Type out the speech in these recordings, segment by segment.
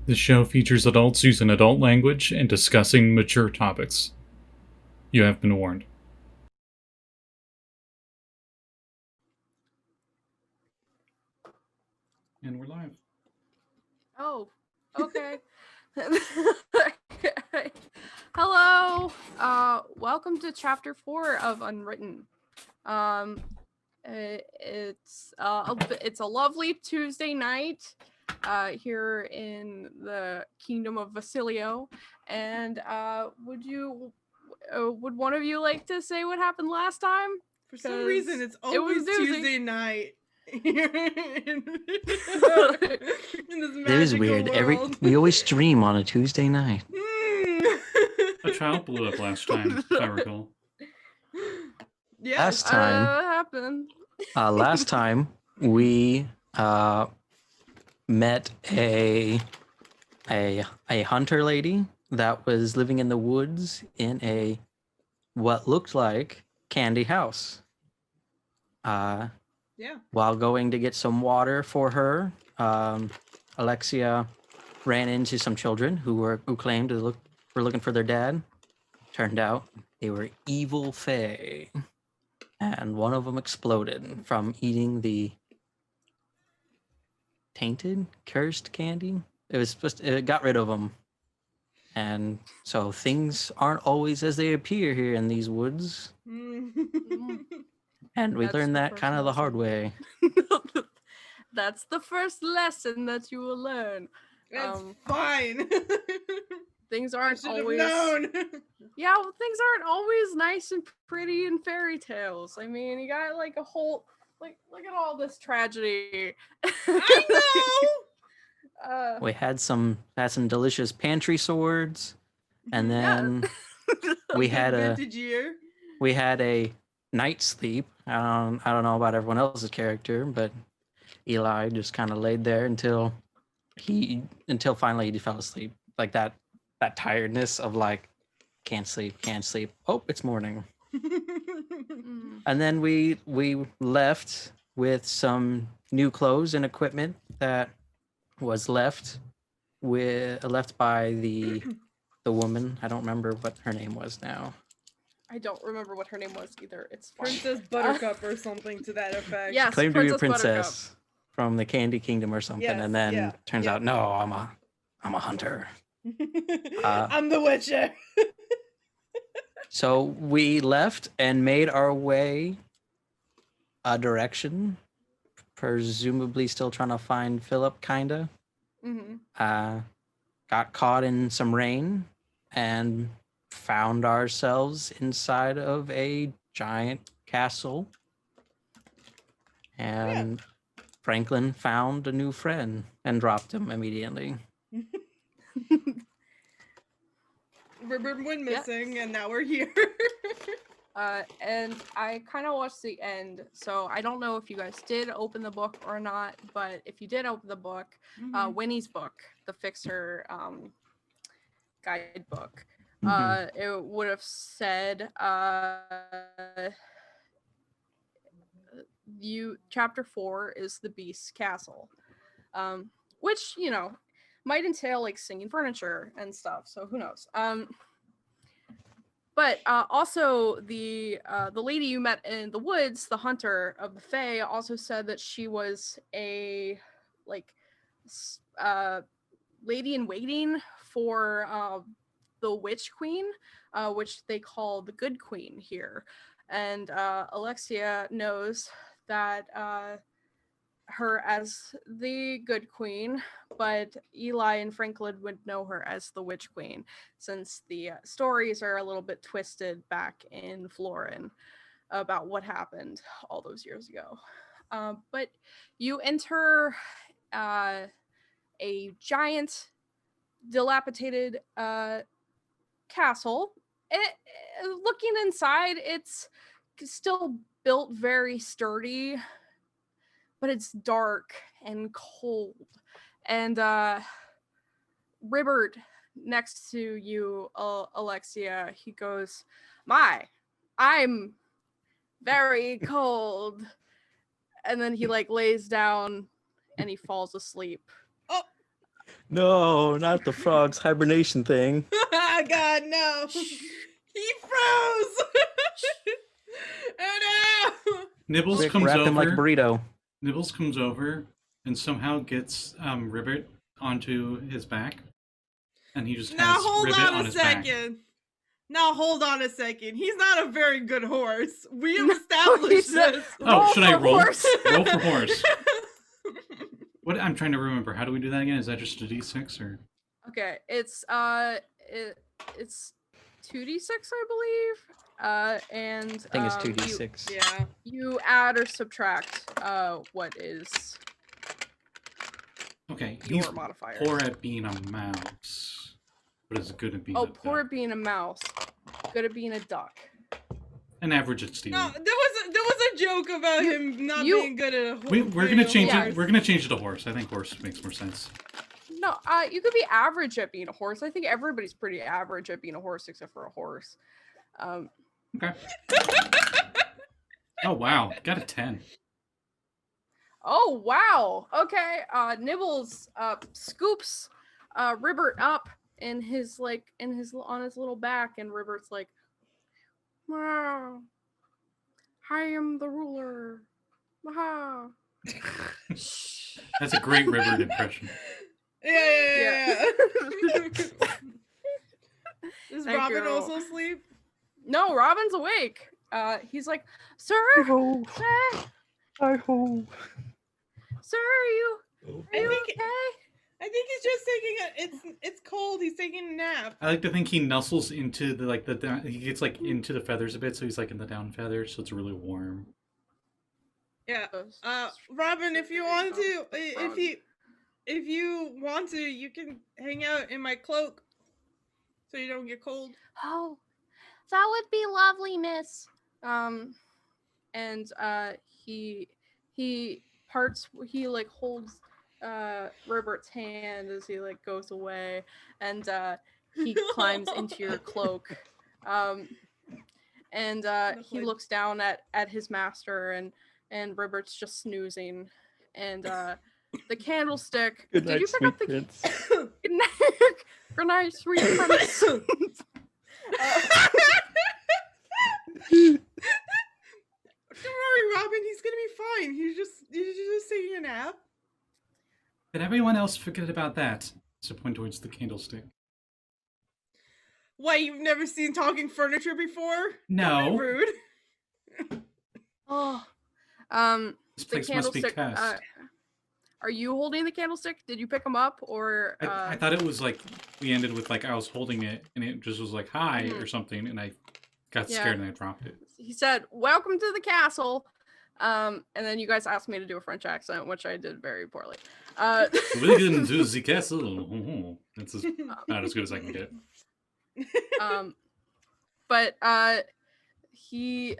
The show features adults using adult language and discussing mature topics. You have been warned. And we're live. Oh, okay. Hello. Welcome to chapter 4 of Unwritten. It's a lovely Tuesday night here in the kingdom of Vasilio, and would one of you like to say what happened last time? For some reason, it's always Tuesday night. Here in this It is weird. world. We always stream on a Tuesday night. A child blew up last time, I recall. Yeah. Last time, happened. Last time we met a hunter lady that was living in the woods in a what looked like candy house. Yeah. While going to get some water for her, Alexia ran into some children who claimed were looking for their dad. Turned out they were evil fae, and one of them exploded from eating the tainted, cursed candy. It got rid of them, and so things aren't always as they appear here in these woods. And we learned that kind of the hard way. That's the first lesson that you will learn. That's fine. Things aren't always known. Yeah, well, things aren't always nice and pretty in fairy tales. I mean, you got like a whole look at all this tragedy. I know. We had some delicious pantry swords, and then we had a night sleep. I don't know about everyone else's character, but Eli just kind of laid there until finally he fell asleep. Like that tiredness of like can't sleep. Oh, it's morning. And then we left with some new clothes and equipment that was left by the woman. I don't remember what her name was now. I don't remember what her name was either. It's fine. Princess Buttercup or something to that effect. Yes, claimed to be a princess Buttercup. from the Candy Kingdom or something, yes, and then turns out no, I'm a hunter. I'm the Witcher. So we left and made our way a direction, presumably still trying to find Philip, kinda. Mm-hmm. Got caught in some rain and found ourselves inside of a giant castle. And Franklin found a new friend and dropped him immediately. Ribbert went missing, and now we're here. And I kind of watched the end, so I don't know if you guys did open the book or not, but if you did open the book, Winnie's book, the Fixer guidebook, it would have said chapter 4 is the Beast's Castle, which, you know, might entail like singing furniture and stuff, so who knows. But also the lady you met in the woods, the hunter of the Fae, also said that she was a lady in waiting for the Witch Queen, which they call the Good Queen here. And Alexia knows that her as the Good Queen, but Eli and Franklin would know her as the Witch Queen, since the stories are a little bit twisted back in Florin about what happened all those years ago. But you enter a giant, dilapidated castle. Looking inside, it's still built very sturdy, but it's dark and cold. And Ribbert, next to you, Alexia, he goes, I'm very cold. And then he lays down and he falls asleep. Oh, No, not the frog's hibernation thing. God, no. He froze. Oh no. Nibbles Quick, comes wrap over. him like a burrito. Nibbles comes over and somehow gets Ribbert onto his back, and he just Now has hold Ribbit on on a his back. second. Now hold on a second. He's not a very good horse. We have established this. Oh, should I roll? Horse. Roll for horse. What? I'm trying to remember. How do we do that again? Is that just a d6 or? Okay, it's 2d6, I believe. And I think it's 2d6. Yeah. You add or subtract what is Okay, your he's modifier. poor at being a mouse, but is good at being. Oh, a poor duck. at being a mouse, good at being a duck. An average at stealing. No, there was a joke about him not being good at a horse. We're gonna change Yeah. it. We're gonna change it to horse. I think horse makes more sense. No, you could be average at being a horse. I think everybody's pretty average at being a horse except for a horse. Okay. Oh wow, got a 10. Oh wow. Okay. Nibbles scoops Ribbert up in his on his little back, and Ribbert's like, "Wow, I am the ruler." Wow. That's a great Ribbert impression. Yeah. Does Thank Robin you. also sleep? No, Robin's awake. He's like, "Sir, Hi-ho. sir, Hi-ho. sir, are you okay?" I think he's just taking it's cold. He's taking a nap. I like to think he nuzzles into the down, he gets into the feathers a bit, so he's in the down feathers, so it's really warm. Yeah. Robin, if you want to, if you want to, you can hang out in my cloak, so you don't get cold. Oh, that would be lovely, miss. And he holds Ribbert's hand as he goes away, and he climbs into your cloak. And he looks down at his master, and Ribbert's just snoozing, and the candlestick. Good Did night, you pick sweet up the prince. Good night, good night, sweet prince. Don't worry, Robin. He's gonna be fine. He's just taking a nap. Did everyone else forget about that? So point towards the candlestick. What, you've never seen talking furniture before? No. Don't be rude. Oh, This the place must be candlestick. cursed. Are you holding the candlestick? Did you pick him up, or? I thought it was we ended with I was holding it and it just was hi Mhm. or something, and I got scared and I dropped it. He said, "Welcome to the castle," and then you guys asked me to do a French accent, which I did very poorly. Welcome to the castle. That's not as good as I can get. But he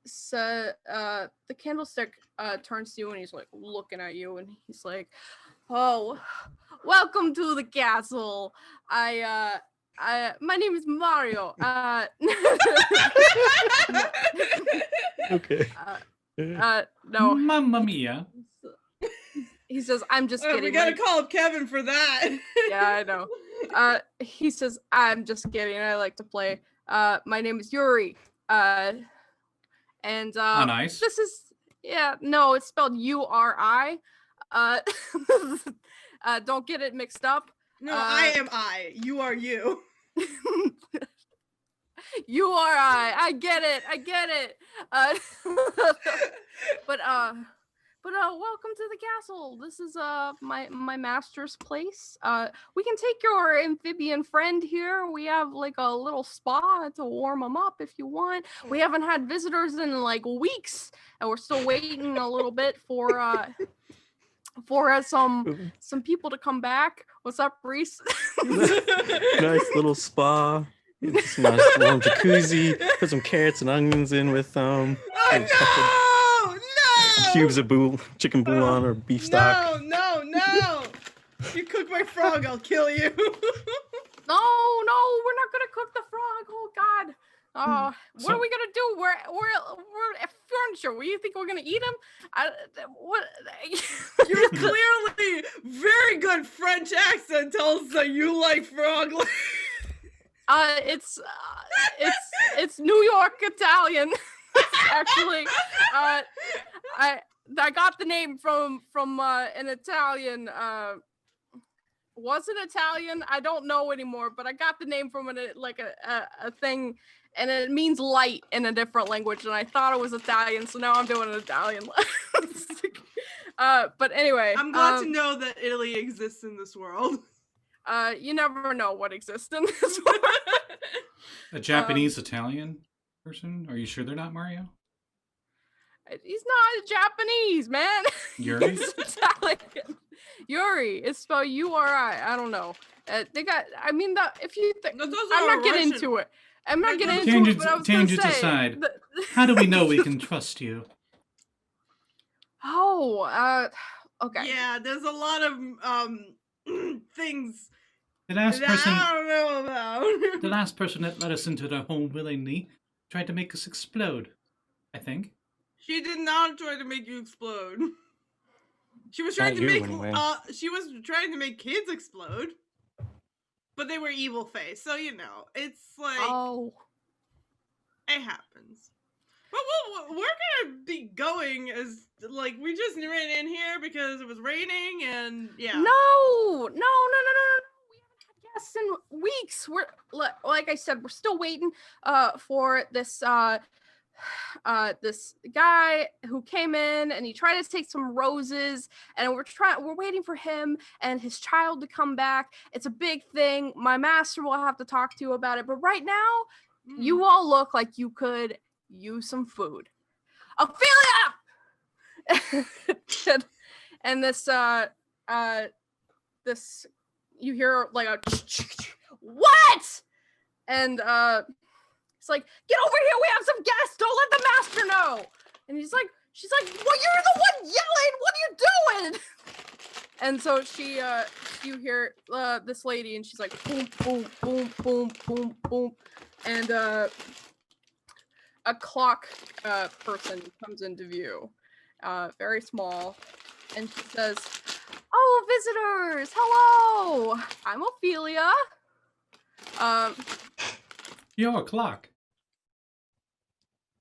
said, the candlestick turns to you, and he's looking at you, and he's like, "Oh, welcome to the castle. My name is Mario. Okay. No. Mamma mia. He says, "I'm just kidding." We gotta call up Kevin for that. Yeah, I know. He says, "I'm just kidding. I like to play. My name is Yuri. And nice. This is no, it's spelled URI. Don't get it mixed up. No, I am I. You are you. URI. I get it. But welcome to the castle. This is my master's place. We can take your amphibian friend here. We have a little spa to warm him up if you want. We haven't had visitors in weeks, and we're still waiting a little bit for some people to come back. What's up, Reese? Nice little spa. It's a nice warm jacuzzi. Put some carrots and onions in with Oh no! cubes of chicken bouillon or beef stock. No! If you cook my frog, I'll kill you. No, we're not gonna cook the frog. Oh God. What are we gonna do? We're furniture. What do you think we're gonna eat them? What? Your clearly very good French accent tells that you like frog legs. It's New York Italian. Actually, I got the name from an Italian. Was it Italian? I don't know anymore, but I got the name from a thing, and it means light in a different language, and I thought it was Italian, so now I'm doing an Italian. But anyway, I'm glad to know that Italy exists in this world. You never know what exists in this world. A Japanese Italian person? Are you sure they're not Mario? He's not Japanese, man. Yuri? He's Italian. Yuri. It's spelled U-R-I. I don't know. They got. I mean, if you think, I'm not getting into it. I'm not getting into it. But I was gonna say, aside. How do we know we can trust you? Oh, okay. Yeah, there's a lot of things The last person I don't know about. the last person that let us into their home willingly tried to make us explode, I think. She did not try to make you explode. She was trying Not to you, make anyway. she was trying to make kids explode. But they were evil face, so you know, it's like it happens. But we're gonna be going as like we just ran in here because it was raining and yeah. No. We haven't had guests in weeks. We're like I said, we're still waiting for this this guy who came in and he tried to take some roses, and we're waiting for him and his child to come back. It's a big thing. My master will have to talk to you about it, but right now you all look like you could use some food. Ophelia! And this this you hear like a what? And it's like, get over here, we have some guests, don't let the master know. And she's like, well, you're the one yelling, what are you doing? And so she you hear this lady, and she's like boom, boom, boom, boom, boom, boom, and a clock person comes into view, very small, and she says, oh, visitors, hello, I'm Ophelia. You're a clock.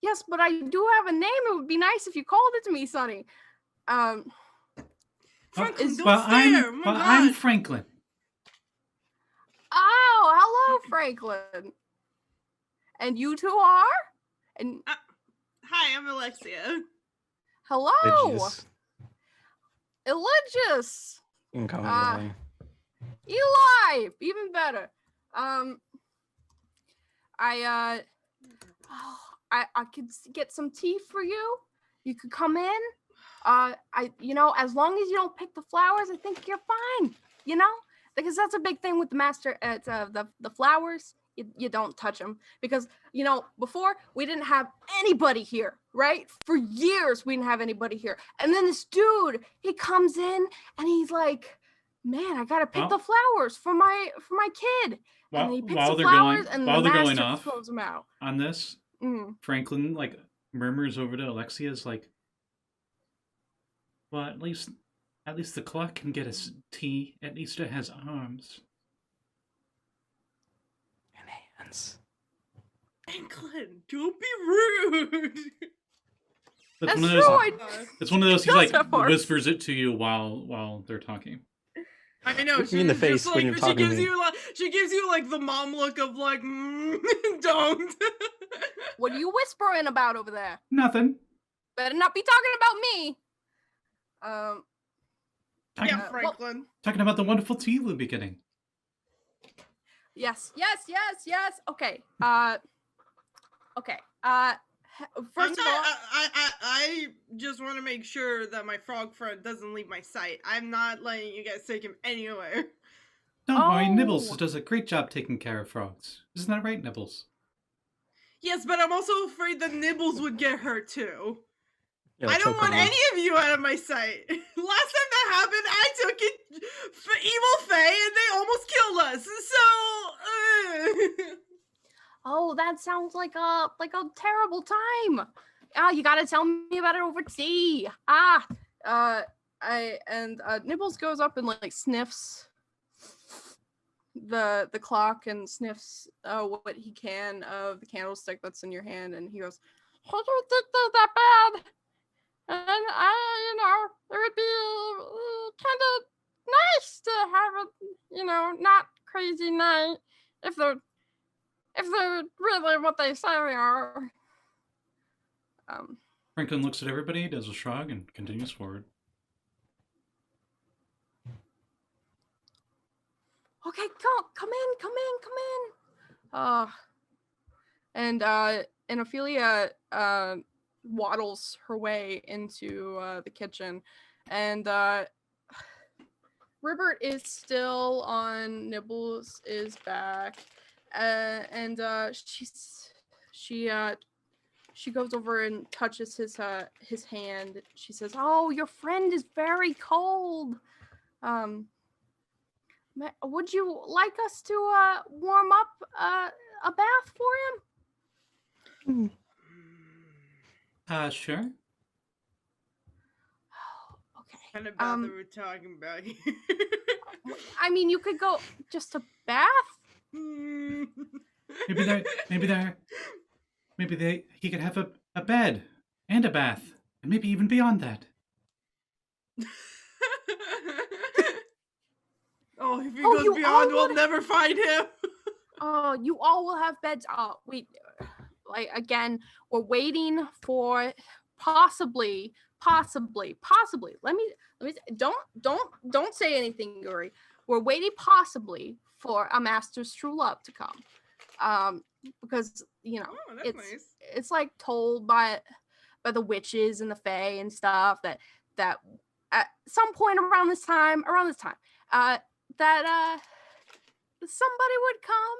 Yes, but I do have a name. It would be nice if you called it to me, Sonny. Franklin, don't stare. I'm Franklin. Oh, hello, Franklin. And you two are? And hi, I'm Alexia. hello, Viges. Eligious. You can call me Eli. Eli, even better. I could get some tea for you. You could come in. As long as you don't pick the flowers, I think you're fine. You know, because that's a big thing with the master. It's the flowers. You don't touch them because before we didn't have anybody here, right? For years we didn't have anybody here, and then this dude, he comes in and he's like, man, I gotta pick the flowers for my kid. And he picks the flowers, and the master throws them out. On this, Franklin murmurs over to Alexia's well, at least the clock can get us tea. At least it has arms And hands. Franklin, don't be rude. That's That's one of true. those. It's one of those. He does have arms. whispers it to you while they're talking. I know. Look me in the face when you're talking to me. She gives you the mom look of don't. What are you whispering about over there? Nothing. Better not be talking about me. Yeah, Franklin. Talking about the wonderful tea we'll be getting. Yes. Okay. Okay. First of all, I just want to make sure that my frog friend doesn't leave my sight. I'm not letting you guys take him anywhere. Don't worry, Nibbles does a great job taking care of frogs. Isn't that right, Nibbles? Yes, but I'm also afraid that Nibbles would get hurt too. Yeah, I don't choke want him any of you out of my sight. Last time that happened, I took it for Evil Faye and they almost killed us. So, Oh, that sounds like a terrible time. You gotta tell me about it over tea. Nibbles goes up and like sniffs the clock and sniffs what he can of the candlestick that's in your hand, and he goes, I don't think they're that bad. And it would be kind of nice to have a, not crazy night if they're really what they say they are. Franklin looks at everybody, does a shrug, and continues forward. Okay, come in. And Ophelia waddles her way into the kitchen, and Ribbert is still on Nibbles' back, and she goes over and touches his hand. She says, "Oh, your friend is very cold. Would you like us to warm up a bath for him?" Sure. Okay. What kind of bath are we talking about here? I mean, you could go just a bath. Maybe he could have a bed and a bath, and maybe even beyond that. Oh, if he goes beyond, we'll never find him. Oh, you all will have beds. Oh, again, we're waiting for possibly. Let me. Don't say anything, Yuri. We're waiting possibly for a master's true love to come. Because it's like told by the witches and the fae and stuff that at some point around this time that somebody would come,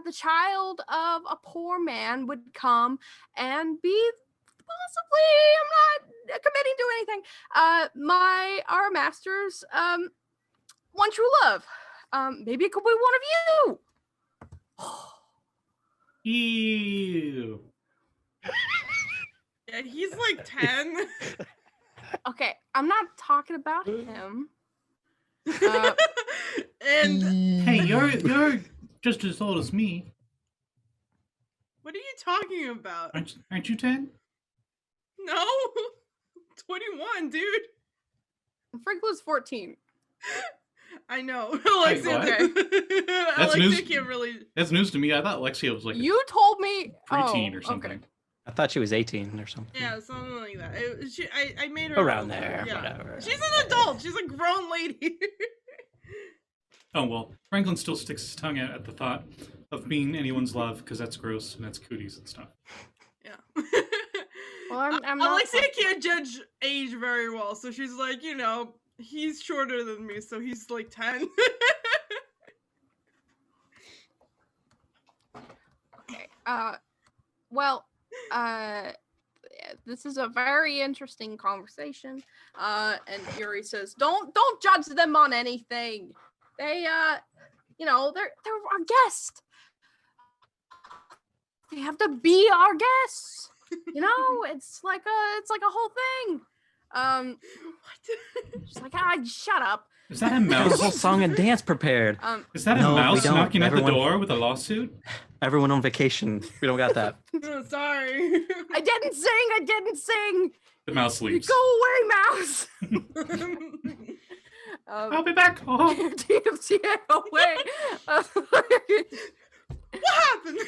the child of a poor man would come and be possibly, I'm not committing to anything, our master's one true love. Maybe it could be one of you. Ew. Yeah, he's like 10. Okay, I'm not talking about him. And hey, you're just as old as me. What are you talking about? Aren't you 10? No, 21, dude. Franklin's 14. I know. Alexia, Alexia can't really. That's news to me. I thought Alexia was like you told me preteen or something. Okay. I thought she was 18 or something. Yeah, something like that. I made her around there. Yeah. Whatever. She's an adult. She's a grown lady. Oh well, Franklin still sticks his tongue out at the thought of being anyone's love because that's gross and that's cooties and stuff. Yeah. Well, I'm not. Alexia can't judge age very well, so she's like, he's shorter than me, so he's like 10. Okay. This is a very interesting conversation. And Yuri says, "Don't judge them on anything. They, they're our guest. They have to be our guests. It's like a whole thing." She's like, shut up. Is that a mouse? Whole song and dance prepared. Is that a mouse knocking at the door with a lawsuit? Everyone on vacation. We don't got that. Oh, sorry. I didn't sing. The mouse leaves. Go away, mouse. I'll be back. Oh. DMCA away. What happened?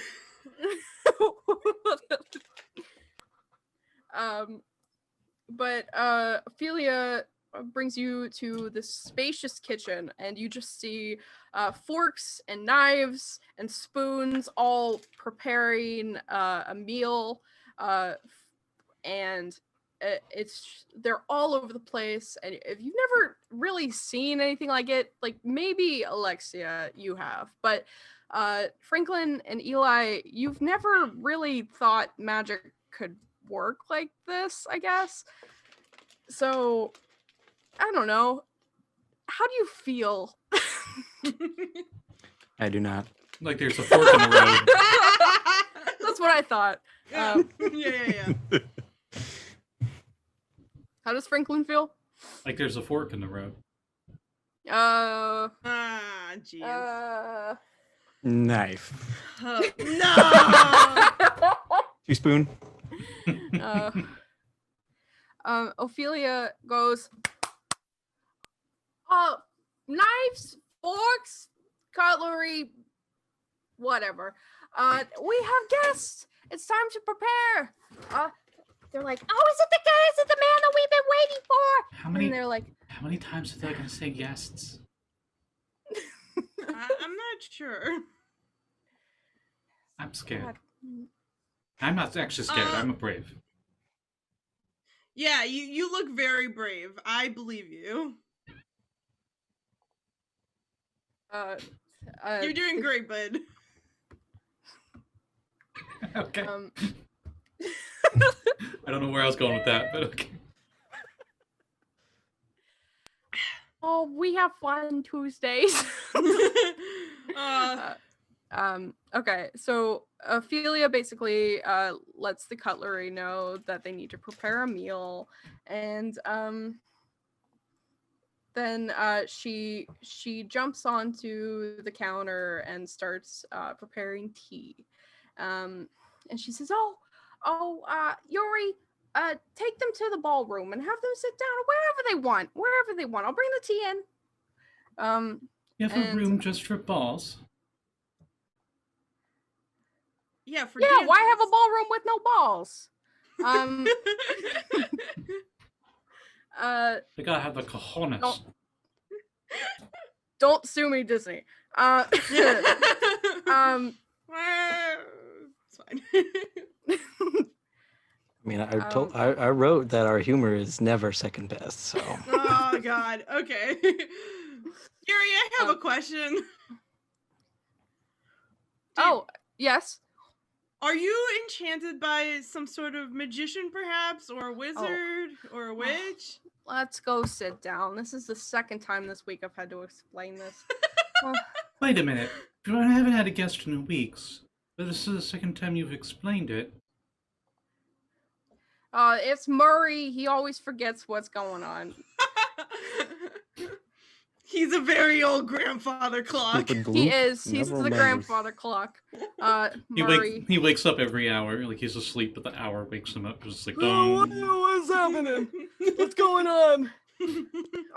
But Ophelia brings you to this spacious kitchen, and you just see forks and knives and spoons all preparing a meal, and they're all over the place. And if you've never really seen anything like it, like maybe Alexia, you have, but Franklin and Eli, you've never really thought magic could work like this, I guess. So I don't know. How do you feel? I do not. Like there's a fork in the road. That's what I thought. Yeah. How does Franklin feel? Like there's a fork in the road. Jeez. Knife. No! Teaspoon. Ophelia goes, knives, forks, cutlery, whatever. We have guests. It's time to prepare. They're like, oh, is it the man that we've been waiting for? And they're like, how many times are they gonna say guests? I'm not sure. I'm scared. I'm not actually scared. I'm brave. Yeah, you look very brave. I believe you. You're doing great, bud. Okay. I don't know where I was going with that, but okay. Oh, we have fun Tuesdays. Okay, so Ophelia basically lets the cutlery know that they need to prepare a meal, and then she jumps onto the counter and starts preparing tea, and she says, Yuri, take them to the ballroom and have them sit down wherever they want. I'll bring the tea in. You have a room just for balls? Yeah, for dances. Why have a ballroom with no balls? They gotta have the cojones. Don't sue me, Disney. It's fine. I mean, I wrote that our humor is never second best, so. Oh God. Okay. Yuri, I have a question. Yes. Are you enchanted by some sort of magician, perhaps, or a wizard, or a witch? Let's go sit down. This is the second time this week I've had to explain this. Wait a minute. I haven't had a guest in weeks, but this is the second time you've explained it. It's Murray. He always forgets what's going on. He's a very old grandfather clock. He is. He's the grandfather clock. Murray. He wakes up every hour. Like he's asleep, but the hour wakes him up. Just like, what's happening? What's going on?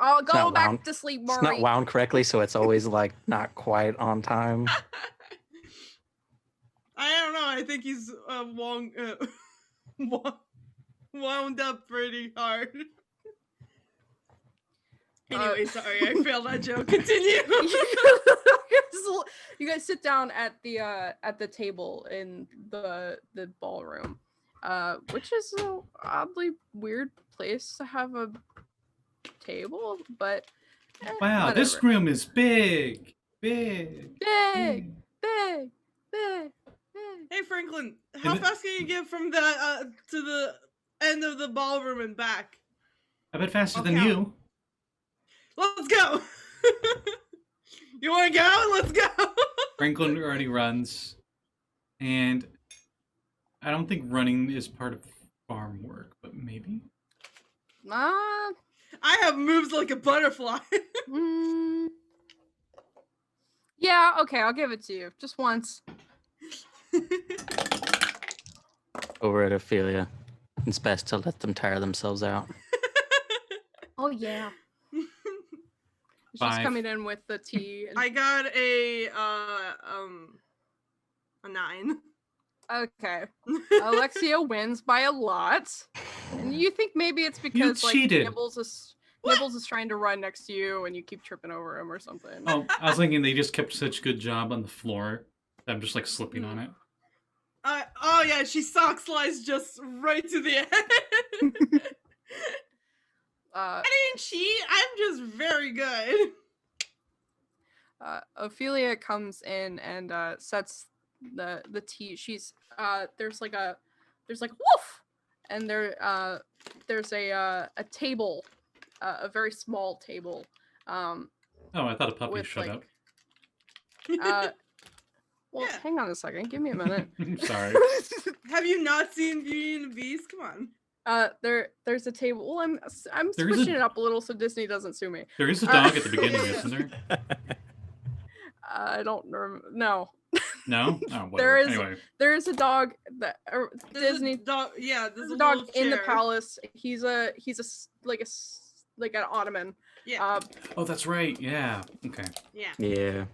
I'll go back to sleep, Murray. It's not wound correctly, so it's always like not quite on time. I don't know. I think he's wound up pretty hard. Anyway, sorry, I failed that joke. Continue. You guys sit down at the table in the ballroom, which is an oddly weird place to have a table, but wow, whatever. This room is big. Big. Hey Franklin, how fast can you get from the to the end of the ballroom and back? I bet faster than you. Let's go. You want to go? Let's go. Franklin already runs, and I don't think running is part of farm work, but maybe. I have moves like a butterfly. Yeah, okay, I'll give it to you. Just once. Over at Ophelia, it's best to let them tire themselves out. Oh yeah. She's coming in with the tea. I got a 9. Okay. Alexia wins by a lot. And you think maybe it's because like Nibbles is trying to run next to you and you keep tripping over him or something. Oh, I was thinking they just kept such good job on the floor that I'm just like slipping on it. Oh yeah, she sock slides just right to the end. I didn't cheat. I'm just very good. Ophelia comes in and sets the tea. She's there's like woof, and there's a table, a very small table. Oh, I thought a puppy shut up. Well, hang on a second. Give me a minute. Sorry. Have you not seen Beauty and the Beast? Come on. There's a table. Well, I'm switching it up a little so Disney doesn't sue me. There is a dog at the beginning, isn't there? I don't remember. No. No? Oh, whatever. There is a dog that Disney dog. Yeah, there's a dog in the palace. He's like an ottoman. Yeah. Oh, that's right. Yeah. Okay. Yeah. Yeah.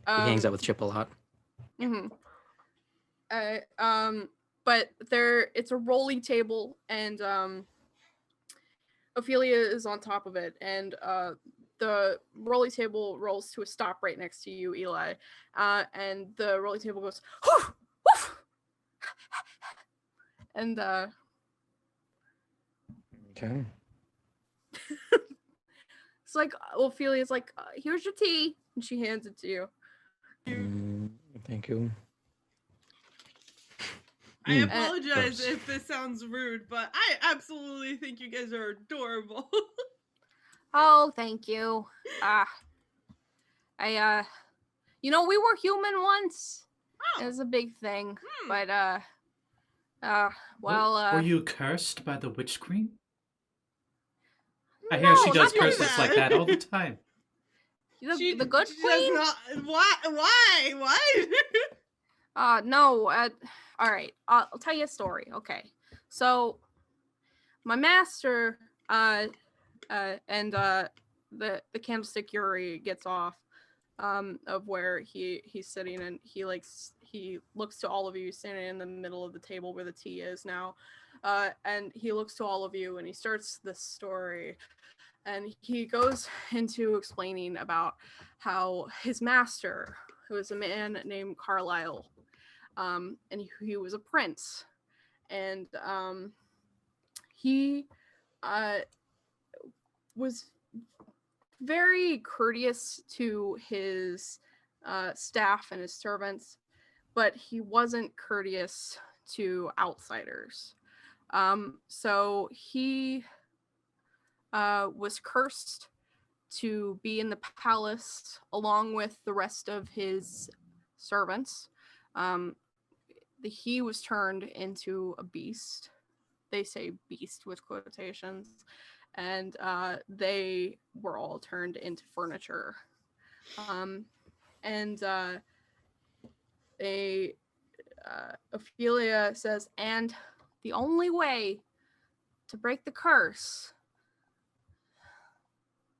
He hangs out with Chip a lot. Mm-hmm. But it's a rolling table, and Ophelia is on top of it, and the rolling table rolls to a stop right next to you, Eli, and the rolling table goes, woof, woof! And okay. It's like Ophelia's like, here's your tea, and she hands it to you. Thank you. I apologize if this sounds rude, but I absolutely think you guys are adorable. Oh, thank you. We were human once. Oh. It was a big thing, but were you cursed by the Witch Queen? I hear she does curses like that all the time. The good queen? Why? No. All right. I'll tell you a story. Okay. So, my master, and the candlestick Yuri gets off, of where he's sitting, and he looks to all of you standing in the middle of the table where the tea is now, and he looks to all of you, and he starts this story. And he goes into explaining about how his master, who was a man named Carlisle, and he was a prince, and he was very courteous to his staff and his servants, but he wasn't courteous to outsiders. So he was cursed to be in the palace along with the rest of his servants. He was turned into a beast. They say beast with quotations. And they were all turned into furniture. Ophelia says, and the only way to break the curse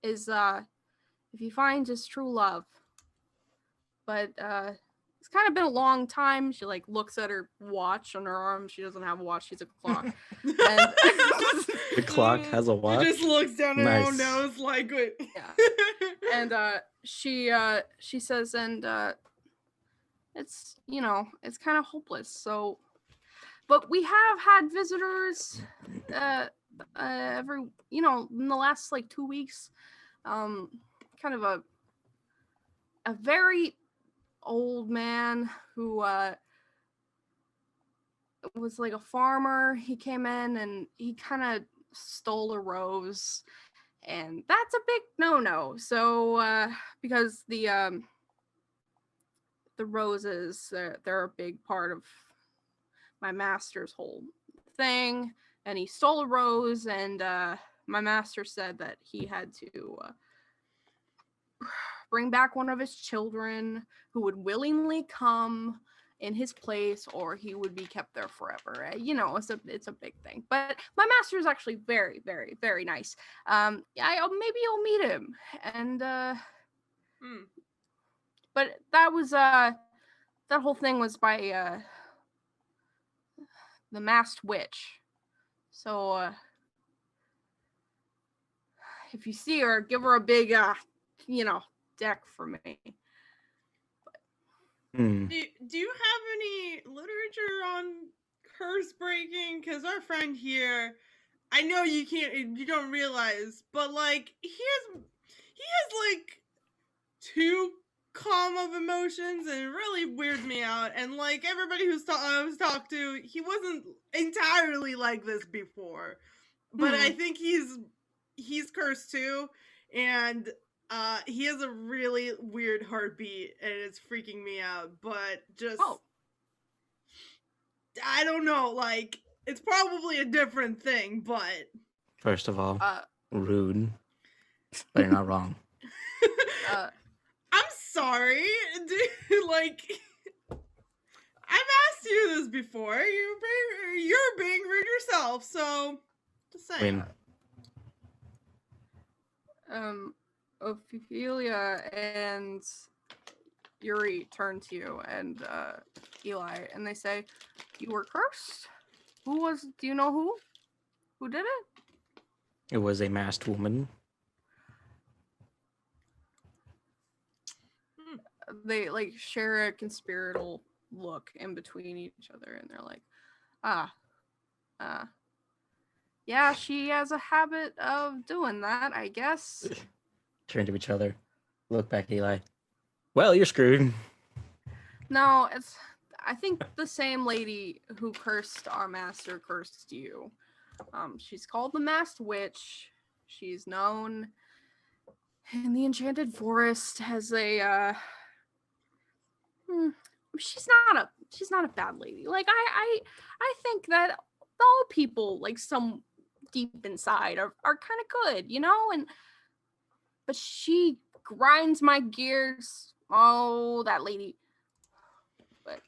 is if you find his true love. But it's kind of been a long time. She looks at her watch on her arm. She doesn't have a watch. She's a clock. And the clock has a watch. She just looks down at her own nose like, wait. Yeah. And she says, and it's it's kind of hopeless. So, but we have had visitors every in the last 2 weeks. Kind of a very old man who was a farmer. He came in and he kind of stole a rose, and that's a big no-no. So because the roses, they're a big part of my master's whole thing, and he stole a rose, and my master said that he had to bring back one of his children who would willingly come in his place, or he would be kept there forever. It's a big thing. But my master is actually very, very, very nice. Maybe you'll meet him. And but that was that whole thing was by the masked witch. So if you see her, give her a big deck for me. Do you have any literature on curse breaking? Because our friend here, I know you don't realize, but he has too calm of emotions, and it really weirds me out. And everybody I was talked to, he wasn't entirely like this before, but I think he's cursed too. And He has a really weird heartbeat, and it's freaking me out. But just, I don't know. Like, it's probably a different thing, but First of all, rude, but you're not wrong. I'm sorry, dude. Like, I've asked you this before. You're being rude yourself. So, just saying. Ophelia and Yuri turn to you and Eli, and they say, "You were cursed. Who was? Do you know who? Who did it?" It was a masked woman. They like share a conspiratorial look in between each other, and they're like, yeah, she has a habit of doing that, I guess. Turn to each other. Look back at Eli. Well, you're screwed. No, I think the same lady who cursed our master cursed you. She's called the Masked Witch. She's known in the Enchanted Forest as a she's not a bad lady. Like I think that all people, like, some deep inside are kind of good, you know, but she grinds my gears. Oh, that lady. But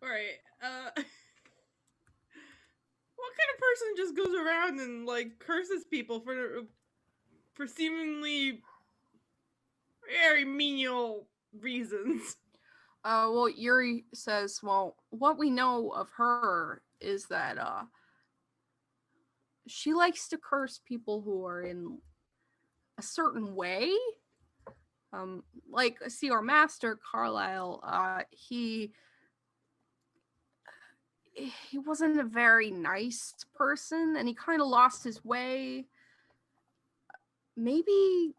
all right, what kind of person just goes around and like curses people for seemingly very menial reasons? Well, Yuri says, well, what we know of her is that she likes to curse people who are in a certain way. Like, see, our master Carlisle, he wasn't a very nice person, and he kind of lost his way. Maybe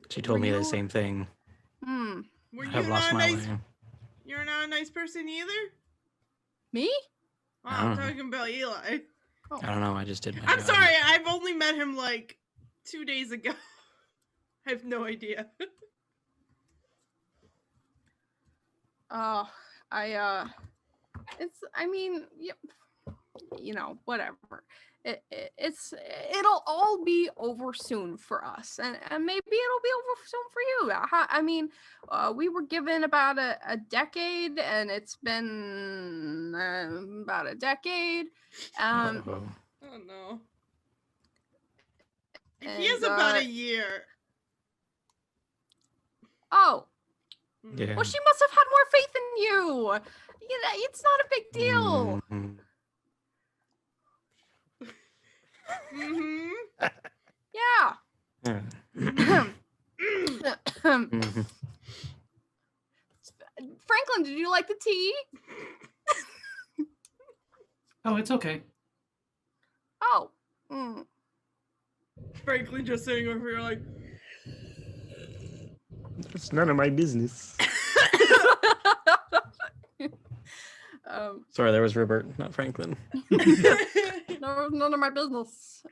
she told me the same thing. I've lost my way. You're not a nice person either? Me? Oh, I'm talking about Eli. Oh. I don't know, I just did my I'm job. sorry, I've only met him like 2 days ago. I have no idea. You know, whatever. It'll all be over soon for us, and maybe it'll be over soon for you. I mean, we were given about a decade, and it's been about a decade. Oh no. He has about a year. Oh. Yeah. Well, she must have had more faith in you. You know, it's not a big deal. Yeah. Franklin, did you like the tea? Oh, it's okay. Oh. Franklin just sitting over here like, it's none of my business. Sorry, there was Ribbert, not Franklin. No, none of my business.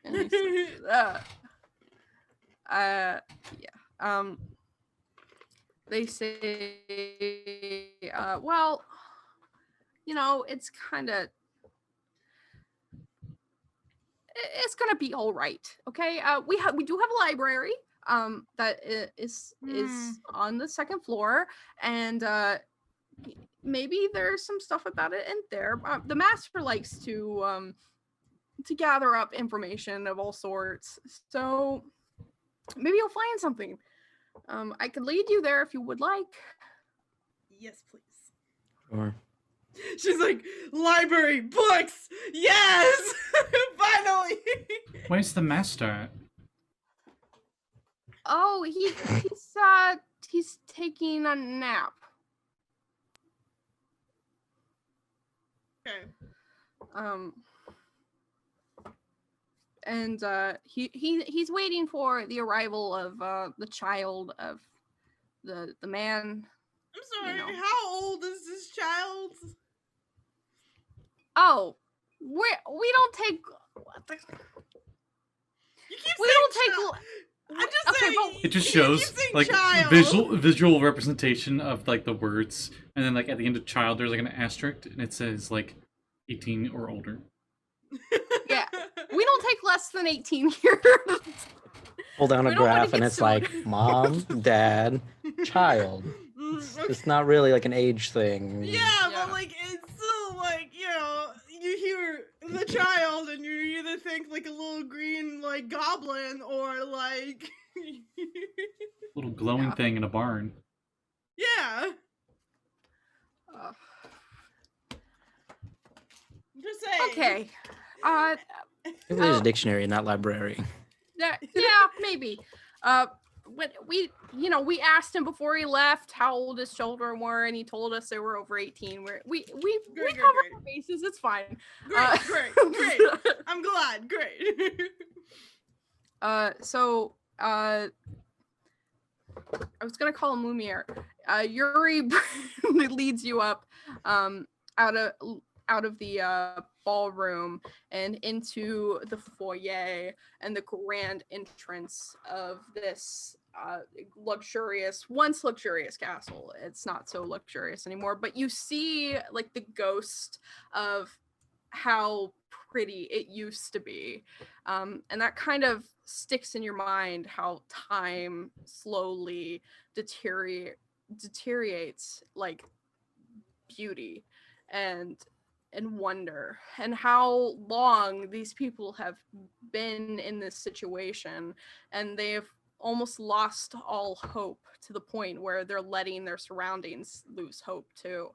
They say, well, you know, it's gonna be all right. Okay. We do have a library that is on the second floor, and maybe there's some stuff about it in there. The master likes to gather up information of all sorts, so maybe you'll find something. I could lead you there if you would like. Yes, please. Sure. She's like, library, books, yes! Finally! Where's the master? Oh, he's taking a nap. Okay. And he's waiting for the arrival of the child of the man. I'm sorry, you know. How old is this child? Oh, we don't take. You keep We saying don't take. child. I'm just Okay, saying. but It just you shows keep saying like child. visual representation of like the words, and then like at the end of child, there's like an asterisk, and it says like 18 or older. Yeah, we don't take less than 18 here. Pull down a We don't wanna graph and get it's like sued. mom, dad, child. It's not really like an age thing. Yeah, Yeah. but like it's still like, you know, you hear the child and you either think like a little green like goblin or like Little glowing Yeah. thing in a barn. yeah. Uh, Just saying. okay. Maybe there's a dictionary in that library. Yeah, maybe. When we asked him before he left how old his children were, and he told us they were over 18. We Great, covered great. our bases. It's fine. Great, great. I'm glad. Great. So I was gonna call him Lumiere. Yuri leads you up out of the ballroom and into the foyer and the grand entrance of this once luxurious castle. It's not so luxurious anymore, but you see like the ghost of how pretty it used to be, and that kind of sticks in your mind, how time slowly deteriorates like beauty and wonder, and how long these people have been in this situation, and they've almost lost all hope to the point where they're letting their surroundings lose hope too.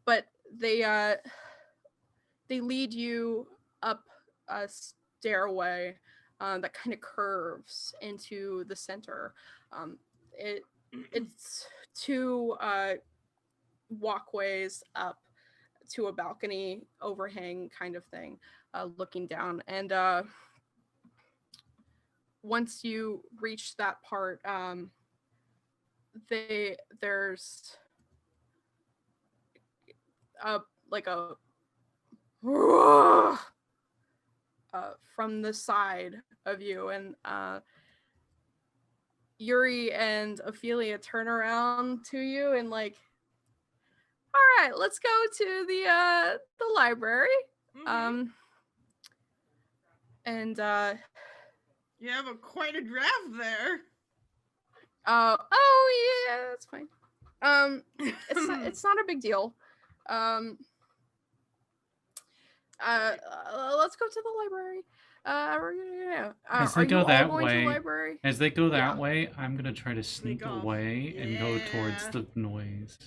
But they lead you up a stairway that kind of curves into the center. It's two walkways up to a balcony overhang kind of thing, looking down. And once you reach that part, there's like a from the side of you, and Yuri and Ophelia turn around to you and like, all right, let's go to the library. Mhm. And You have quite a draft there. oh yeah, that's fine. It's not a big deal. Let's go to the library. As Are they you go all that going to the way, library? as they go that Yeah. way, I'm gonna try to sneak off. away and go towards Yeah. the noise.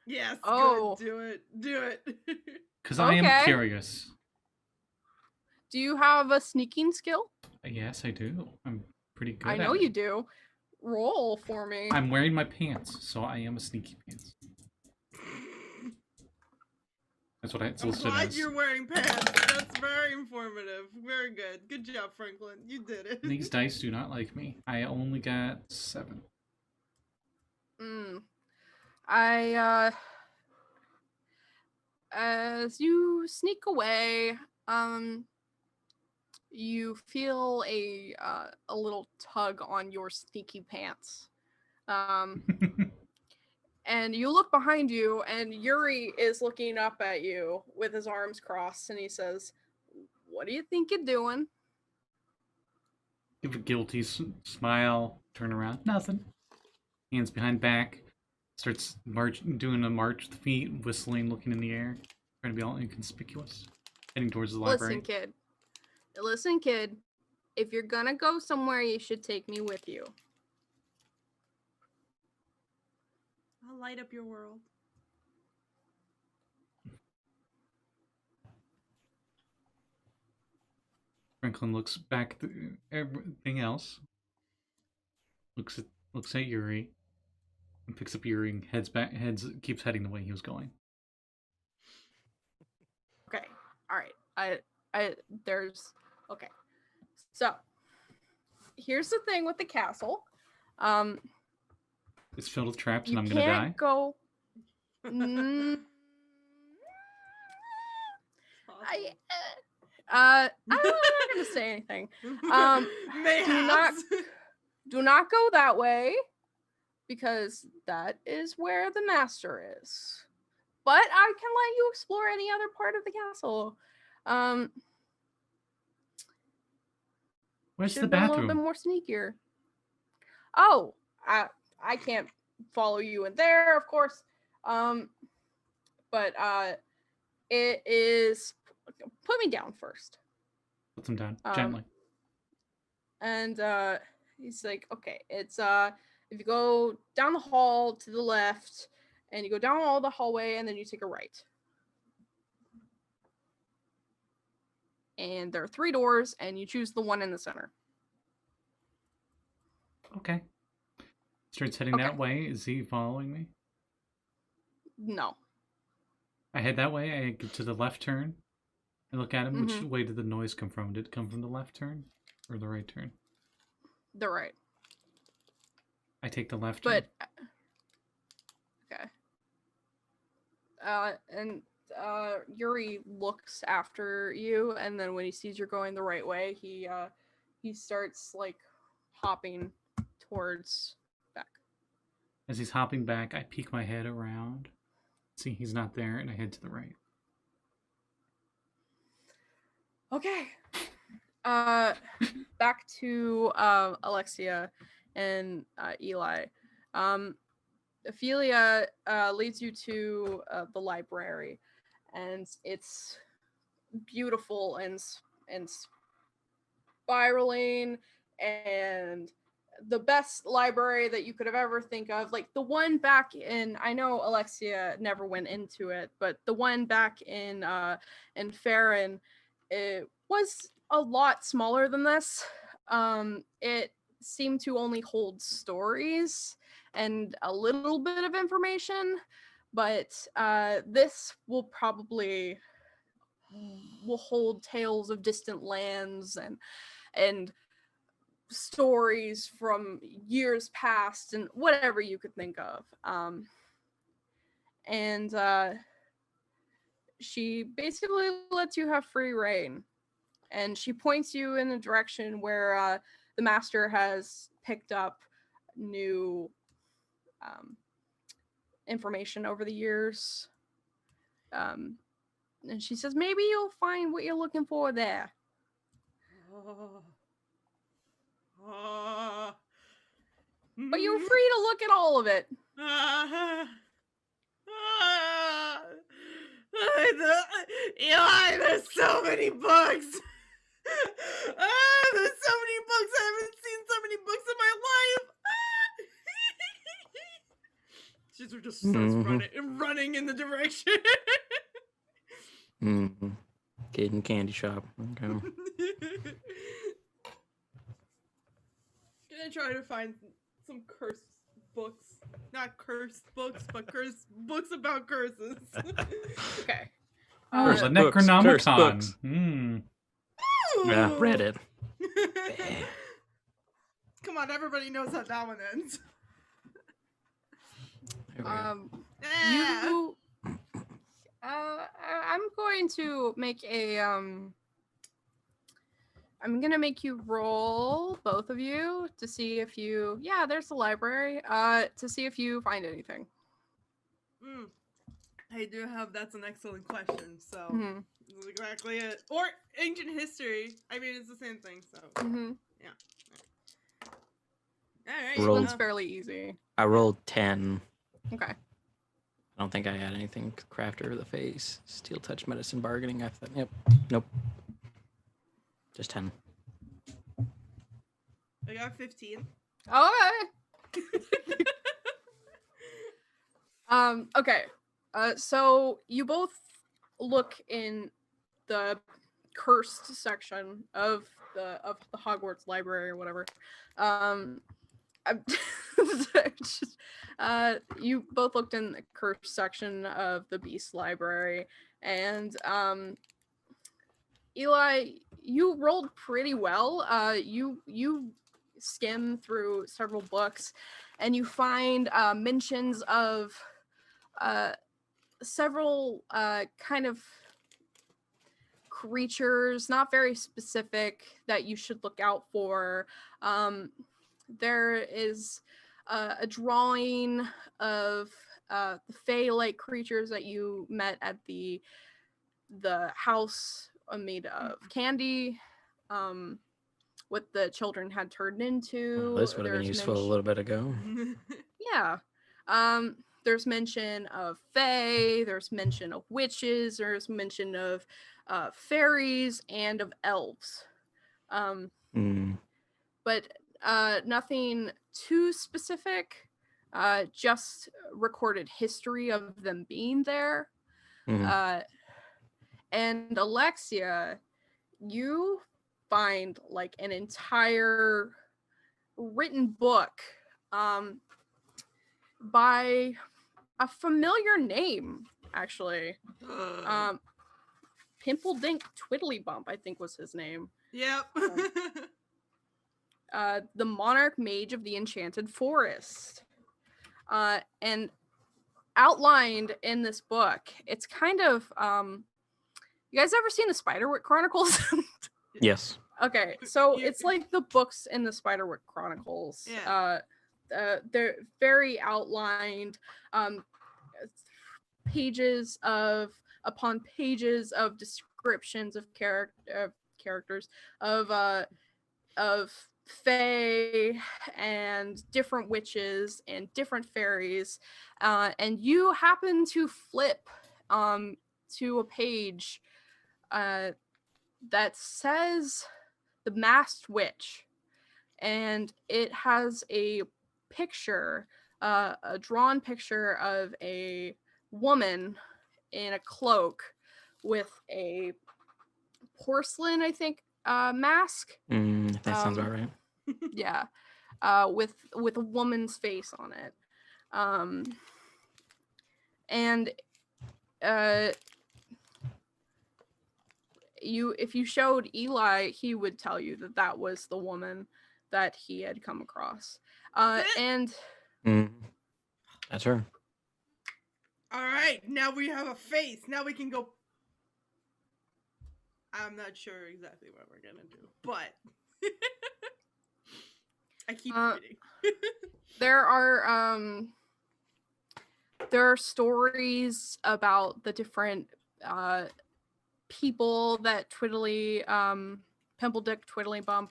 Yes. Oh. Good. Do it. Because I am Okay. curious. Do you have a sneaking skill? Yes, I do. I'm pretty good I at know it. you do. Roll for me. I'm wearing my pants, so I am a sneaky pants. That's what it's I'm listed glad as. you're wearing pants. That's very informative. Very good. Good job, Franklin. You did it. These dice do not like me. I only got 7. As you sneak away, you feel a little tug on your sneaky pants. And you look behind you, and Yuri is looking up at you with his arms crossed, and he says, "What do you think you're doing?" Give a guilty smile. Turn around. Nothing. Hands behind back. Starts doing a march with feet, whistling, looking in the air. Trying to be all inconspicuous. Heading towards the library. Listen, kid. If you're gonna go somewhere, you should take me with you. I'll light up your world. Franklin looks back at everything else. Looks at Yuri. And picks up Yuri and keeps heading the way he was going. Okay. All right. Okay. So, here's the thing with the castle. It's filled with traps You and I'm gonna die. can't go. Mm, I'm not gonna say anything. Mayhaps. Do not go that way, because that is where the master is. But I can let you explore any other part of the castle. Where's Should the have been a little bathroom? bit more sneakier. Oh, I can't follow you in there, of course. But it is. Put me down first. Put them down gently. And he's like, okay, it's if you go down the hall to the left, and you go down all the hallway, and then you take a right. And there are 3 doors, and you choose the one in the center. Okay. Starts heading that way. Is he following me? No. I head that way. I get to the left turn. I look at him. Mhm. Which way did the noise come from? Did it come from the left turn or the right turn? The right. I take the left turn. But okay. And Yuri looks after you, and then when he sees you're going the right way, he starts like hopping towards back. As he's hopping back, I peek my head around. See, he's not there, and I head to the right. Okay. Back to Alexia and Eli. Ophelia leads you to the library, and it's beautiful and spiraling, and the best library that you could have ever think of. Like the one back in, I know Alexia never went into it, but the one back in Farron, it was a lot smaller than this. It seemed to only hold stories and a little bit of information, but this will probably hold tales of distant lands and stories from years past and whatever you could think of. And she basically lets you have free reign, and she points you in a direction where the master has picked up new information over the years. And she says, maybe you'll find what you're looking for there. But you're free to look at all of it. Eli, there's so many books. There's so many books. I haven't seen so many books in my life. She just starts running in the direction. Kid in candy shop. Okay. Gonna try to find some cursed books. Not cursed books, but cursed books about curses. Okay. There's a books, Necronomicon. books. Yeah, read it. Come on, everybody knows how that one ends. You I'm going to make a I'm gonna make you roll, both of you, to see if you there's the library, to see if you find anything. I do have, that's an excellent question, so that's exactly it. Or ancient history. I mean, it's the same thing, so yeah. Alright. This one's fairly easy. I rolled 10. Okay. I don't think I had anything. Crafter of the face, steel touch, medicine, bargaining. I thought, nope. Just 10. I got 15. Okay. Okay. So you both look in the cursed section of the Hogwarts library or whatever. You both looked in the cursed section of the Beast library, and Eli, you rolled pretty well. You skim through several books, and you find mentions of several kind of creatures, not very specific, that you should look out for. There is a drawing of the Fae-like creatures that you met at the house made of candy, what the children had turned into. This would have been There's useful a little bit ago. Yeah. There's mention of fae, there's mention of witches, there's mention of fairies and of elves. But nothing too specific, just recorded history of them being there. And Alexia, you find like an entire written book by a familiar name, actually. Pimpledink Twiddlybump, I think was his name. Yep. The Monarch Mage of the Enchanted Forest. And outlined in this book, it's kind of you guys ever seen the Spiderwick Chronicles? Yes. Okay, so it's like the books in the Spiderwick Chronicles. Yeah. They're very outlined, pages upon pages of descriptions of characters of fae and different witches and different fairies, and you happen to flip to a page that says the Masked Witch, and it has a picture, a drawn picture of a woman in a cloak with a porcelain, I think, mask. That sounds about right. Yeah, with a woman's face on it, and if you showed Eli, he would tell you that that was the woman that he had come across. And that's her. All right, now we have a face. Now we can go. I'm not sure exactly what we're gonna do, but I keep reading. there are stories about the different people that Pimpledick Twiddlybump.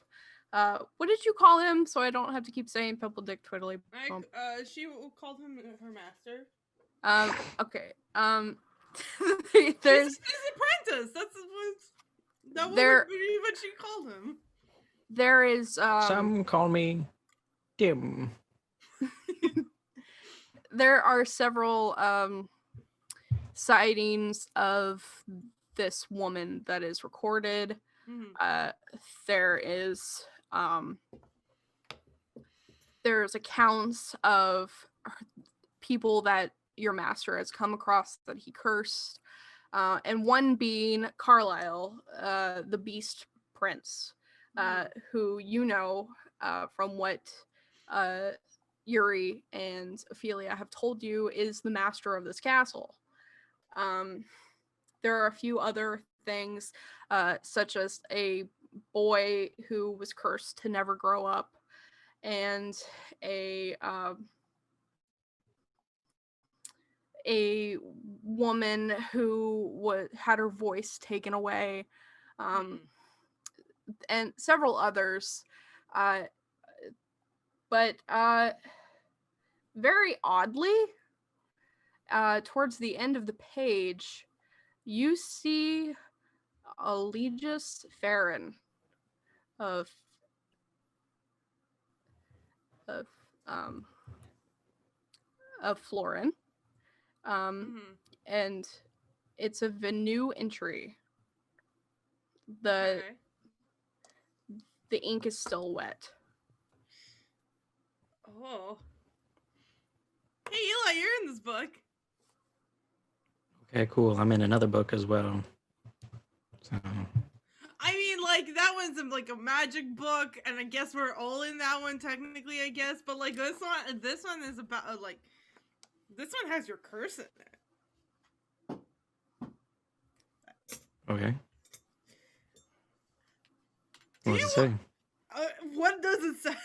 What did you call him? So I don't have to keep saying Pimpledick Twiddlybump. She called him her master. Okay. There's his apprentice. That's what she called him. There is some call me Dim. There are several sightings of this woman that is recorded. There's accounts of people that your master has come across that he cursed, and one being Carlisle, the Beast Prince, who you know from what Yuri and Ophelia have told you is the master of this castle. There are a few other things, such as a boy who was cursed to never grow up, and a woman who had her voice taken away, and several others. But very oddly, towards the end of the page, you see Allegius Farron of Florin, and it's a Venu entry. The ink is still wet. Oh. Hey Eli, you're in this book. Okay, cool. I'm in another book as well. So. I mean, like, that one's like a magic book, and I guess we're all in that one technically, I guess. But like this one is about like, this one has your curse in it. Okay. What does it say? What does it say?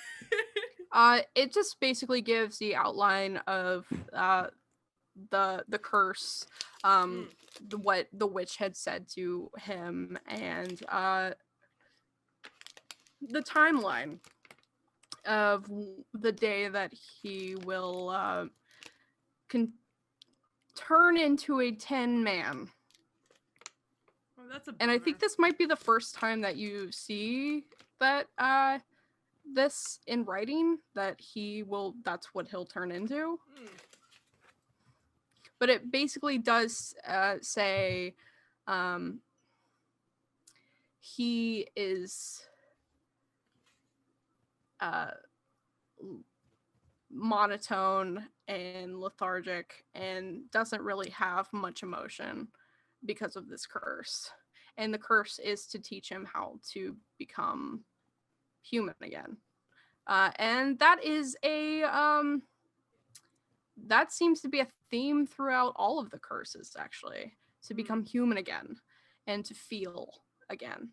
It just basically gives the outline of the curse, what the witch had said to him, and the timeline of the day that he will turn into a 10 man. Well, that's a And I bummer. think this might be the first time that you see that this in writing, that that's what he'll turn into. But it basically does say he is monotone and lethargic and doesn't really have much emotion because of this curse. And the curse is to teach him how to become human again. And that is that seems to be a theme throughout all of the curses, actually, to become human again and to feel again.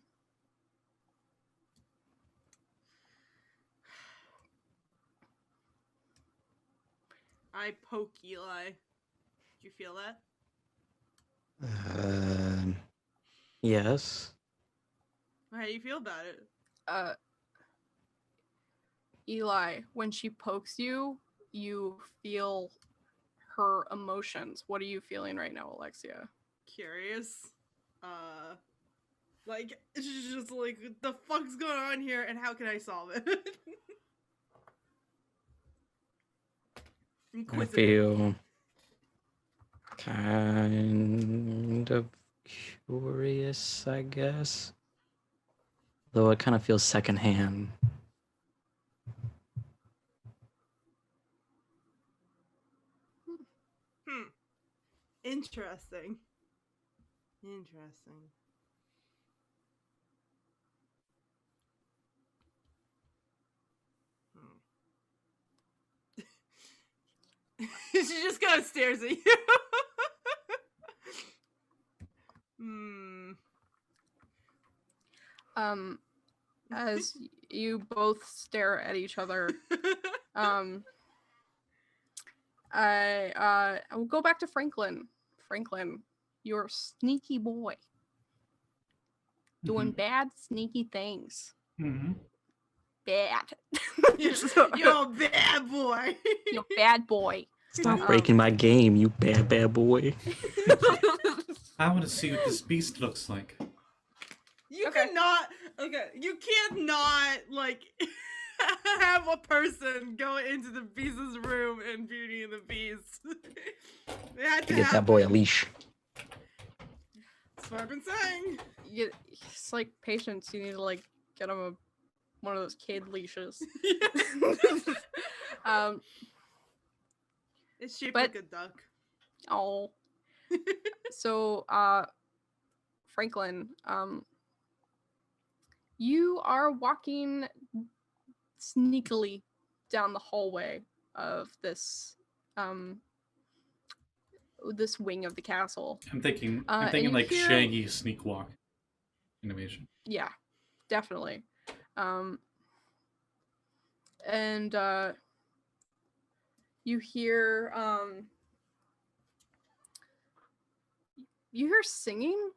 I poke Eli. Do you feel that? Yes. How do you feel about it? Eli, when she pokes you, you feel her emotions. What are you feeling right now, Alexia? Curious. Like, it's just like, what the fuck's going on here, and how can I solve it? I feel kind of curious, I guess. Though it kind of feels secondhand. Interesting. She just kind of stares at you. As you both stare at each other, I will go back to Franklin. Franklin, you're a sneaky boy. Doing bad, sneaky things. Bad. You're a bad boy. You're a bad boy. Stop breaking my game, you bad boy. I want to see what this beast looks like. You cannot like have a person go into the Beast's room in Beauty and the Beast. They had to Get that boy a leash. That's what I've been saying. It's like patience. You need to like get him one of those kid leashes. It's shaped like a duck. Oh. So, Franklin, you are walking sneakily down the hallway of this this wing of the castle. I'm thinking like Shaggy sneak walk innovation. Yeah, definitely. And you hear singing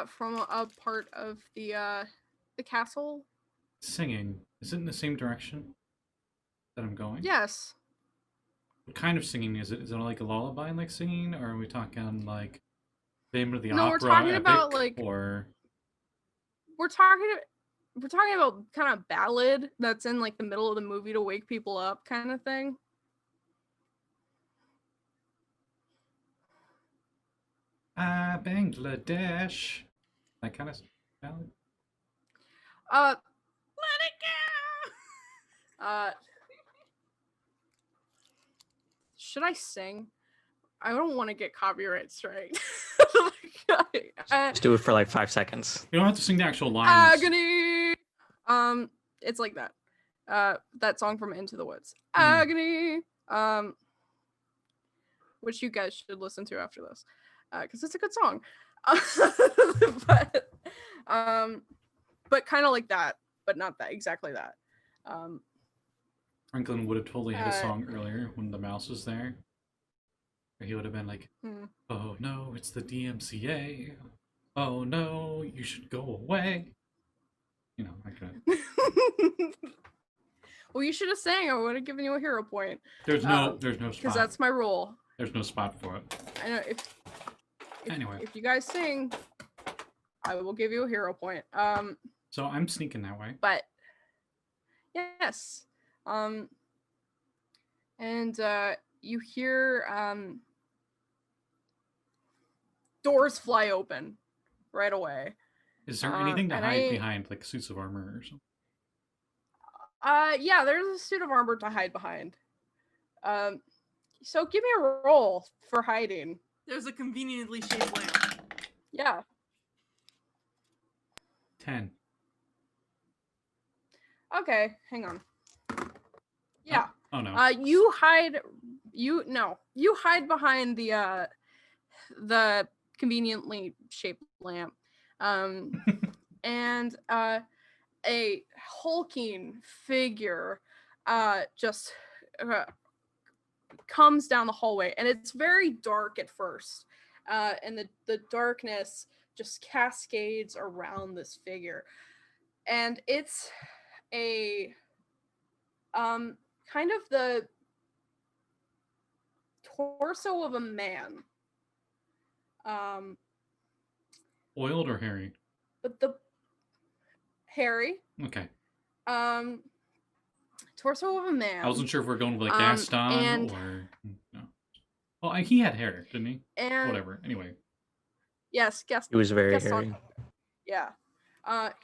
from a part of the castle. Singing? Is it in the same direction that I'm going? Yes. What kind of singing is it? Is it like a lullaby like singing, or are we talking like Phantom of the Opera? No, we're talking epic, about like or we're talking about kind of ballad that's in like the middle of the movie to wake people up kind of thing. Bangladesh. That kind of ballad. Let it go. Should I sing? I don't want to get copyright strike. Just do it for like 5 seconds. You don't have to sing the actual lines. Agony. It's like that. That song from Into the Woods. Agony. Which you guys should listen to after this, because it's a good song. But kind of like that, but not that exactly that. Franklin would have totally had a song earlier when the mouse was there. He would have been like, "Oh no, it's the DMCA. Oh no, you should go away." You know, I could. Well, you should have sang. I would have given you a hero point. There's no spot. Because that's my rule. There's no spot for it. I know if you guys sing, I will give you a hero point. So I'm sneaking that way. But yes, and you hear doors fly open right away. Is there anything to hide behind, like suits of armor or something? Yeah, there's a suit of armor to hide behind. So give me a roll for hiding. There's a conveniently shaped lamp. Yeah. 10. Okay, hang on. Yeah. Oh no. You hide behind the conveniently shaped lamp. And a hulking figure just comes down the hallway, and it's very dark at first, and the darkness just cascades around this figure, and it's a kind of the torso of a man, oiled or hairy? but the hairy. Okay. Torso of a man. I wasn't sure if we're going with like Gaston or no. Well, he had hair, didn't he? And whatever. Anyway. Yes, Gaston. He was very Gaston. hairy. Yeah.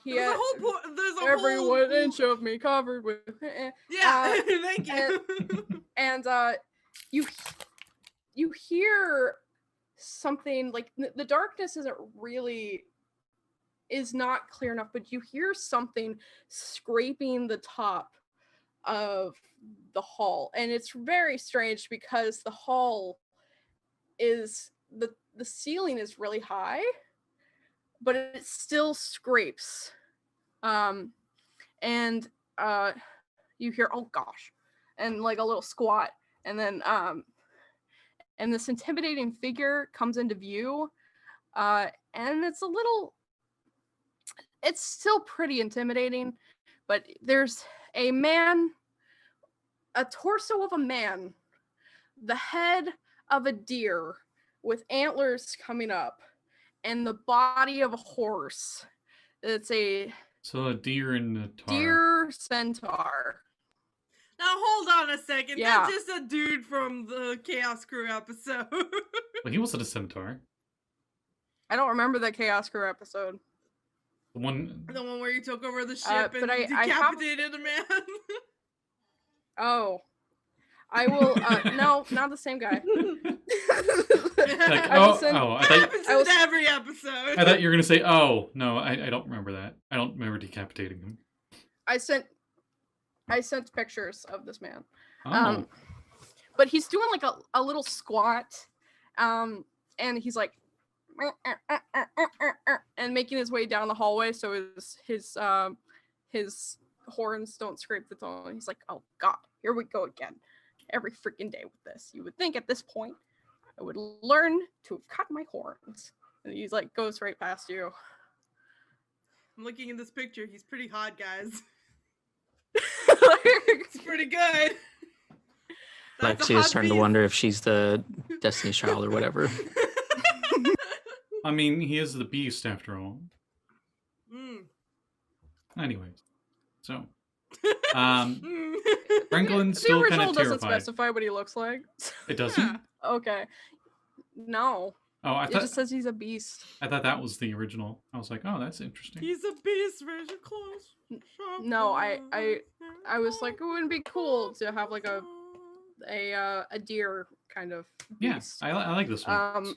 He There's had a whole there's a every whole 1 inch of me covered with. Yeah, thank you. And you hear something like the darkness is not clear enough, but you hear something scraping the top of the hall, and it's very strange because the hall is the ceiling is really high, but it still scrapes, and you hear, oh gosh, and like a little squat, and then and this intimidating figure comes into view, and it's still pretty intimidating, but there's a torso of a man, the head of a deer with antlers coming up, and the body of a horse. It's so a deer and a tar. Deer centaur. Now hold on a second. Yeah. That's just a dude from the Chaos Crew episode. Well, he wasn't a centaur. I don't remember the Chaos Crew episode. The one where you took over the ship and but I decapitated a man. Oh. I will no, not the same guy. like, I thought happens in every episode. I thought you were gonna say, oh no, I don't remember that. I don't remember decapitating him. I sent pictures of this man. Oh. But he's doing like a little squat, and he's like and making his way down the hallway so his horns don't scrape the tone. He's like, oh god, here we go again. Every freaking day with this. You would think at this point I would learn to have cut my horns. And he's like goes right past you. I'm looking at this picture. He's pretty hot, guys. It's pretty good. Alexia's starting to wonder if she's the Destiny's Child or whatever. I mean, he is the beast after all. Anyways, so Franklin's still kind of terrified. The original doesn't specify what he looks like. It doesn't? Okay. No. Oh, it just says he's a beast. I thought that was the original. I was like, oh, that's interesting. He's a beast. Where's your clothes? No, I was like, it wouldn't be cool to have like a deer kind of beast. Yeah, I like this one.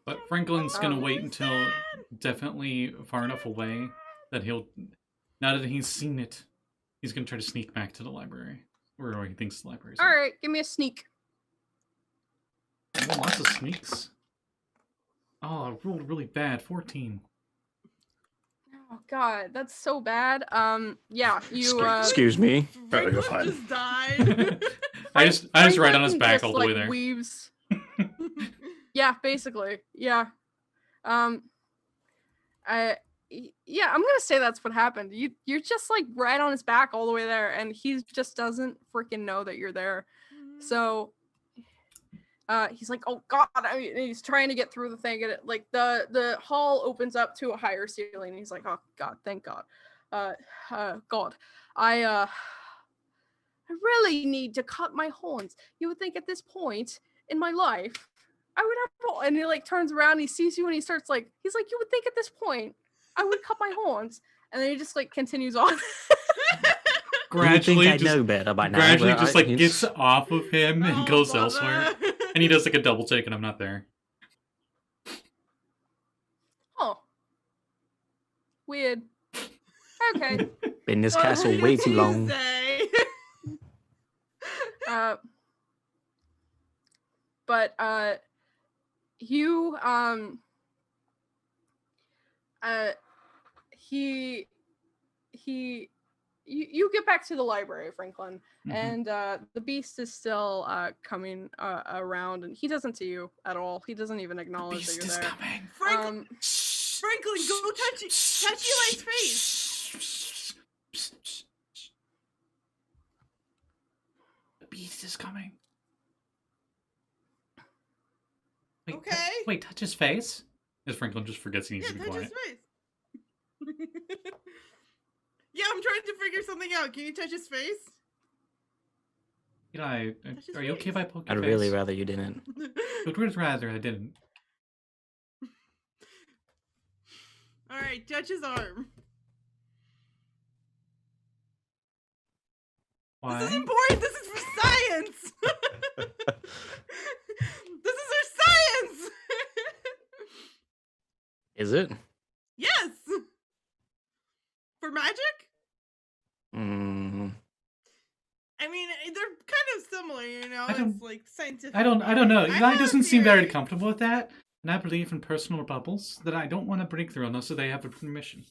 But Franklin's gonna wait until definitely far enough away that now that he's seen it, he's gonna try to sneak back to the library, where he thinks the library is. All right, give me a sneak. Oh, lots of sneaks. Oh, I rolled really bad. 14. Oh God, that's so bad. Yeah, you. Excuse me. Franklin fine. just died. I just right on his Franklin back just, all the way there. Weaves. Yeah, basically. Yeah. Yeah, I'm gonna say that's what happened. You're just like right on his back all the way there, and he just doesn't freaking know that you're there. So, he's like, "Oh God!" He's trying to get through the thing, and the hall opens up to a higher ceiling. And he's like, "Oh God, thank God, God, I really need to cut my horns. You would think at this point in my life, I would have." And he like turns around, and he sees you, and he starts like, he's like, "You would think at this point, I would cut my horns," and then he just like continues on. Gradually, I know better by now. gradually but just like gets off of him and Oh, goes mother. elsewhere. And he does like a double take, and I'm not there. Oh, weird. Okay. Been in this What castle did way you too long. say? But you you get back to the library, Franklin, and the beast is still coming around, and he doesn't see you at all. He doesn't even acknowledge that Beast you're is there. coming. Franklin, go touch Eli's face. The beast is coming. Wait, Okay. wait, touch his face? As Franklin just forgets he needs Yeah, to be touch quiet. his face. Yeah, I'm trying to figure something out. Can you touch his face? Eli, Touch his are you okay if I poke I'd your really face? rather you didn't. I'd really rather I didn't. All right, touch his arm. Why? This is important. This is for science. This is our science. Is it? Yes. For magic? Mm, I mean, they're kind of similar, you know. I don't- It's like scientific. I don't know. I'm Eli not doesn't seem very theory. comfortable with that, and I believe in personal bubbles that I don't want to break through unless they have a permission.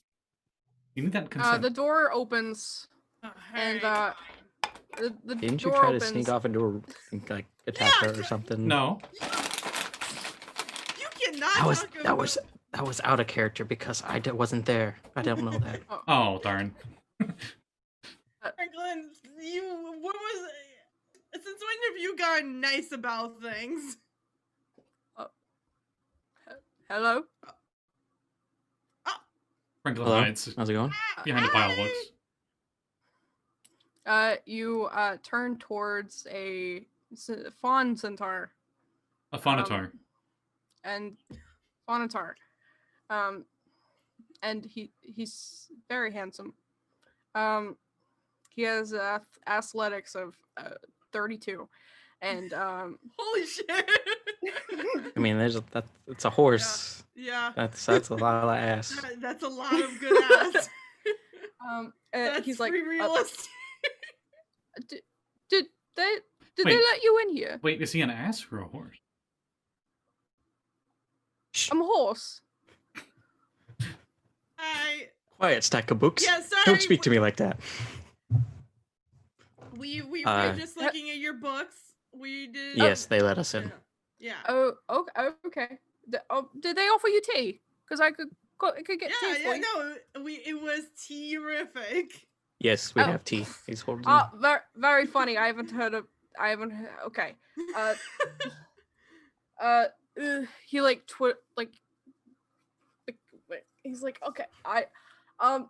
You need that consent. The door opens, and Alright. the didn't you door try opens. to sneak off into like attack Yeah, her or something? No. You cannot. That was talk that about- was that was out of character because wasn't there. I don't know that. Oh, darn. Franklin, what was? Since when have you gotten nice about things? Hello. Franklin Hello? hides How's it going? behind a pile of books. You turn towards a fawn centaur. A Phonatar. And Phonatar. And he's very handsome. He has athletics of 32, and Holy shit! I mean, it's a horse. Yeah, That's a lot of ass. that's a lot of good ass. That's he's like, pretty realistic. did they Wait. let you in here? Wait, is he an ass or a horse? I'm a horse. Quiet, stack of books. Yeah, sorry. Don't speak to me like that. We were just looking at your books. We did. Yes, they let us in. Yeah. Oh, okay. Did they offer you tea? Because I could get tea for you. No, it was terrific. Yes, we Oh. have tea. He's holding. Very, very funny. I haven't heard. Okay. He like he's like, okay, were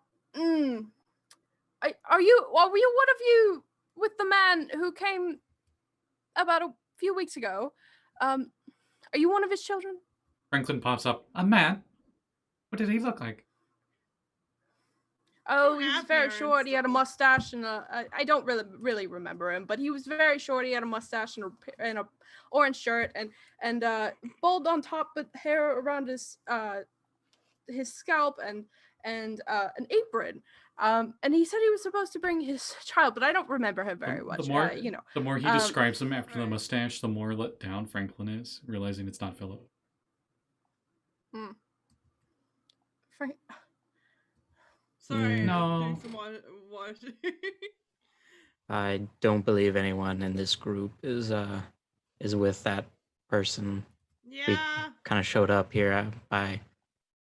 you one of you with the man who came about a few weeks ago? Are you one of his children? Franklin pops up. A man? What did he look like? Oh, Don't he was have very parents. short. He had a mustache and I don't really remember him, but he was very short. He had a mustache and a orange shirt and bald on top, but hair around his scalp and an apron. And he said he was supposed to bring his child, but I don't remember him very much. The more he um, describes him after the right. mustache, the more let down Franklin is, realizing it's not Philip. Frank. Sorry, No. doing some watching. I don't believe anyone in this group is with that person. We Yeah. kind of showed up here by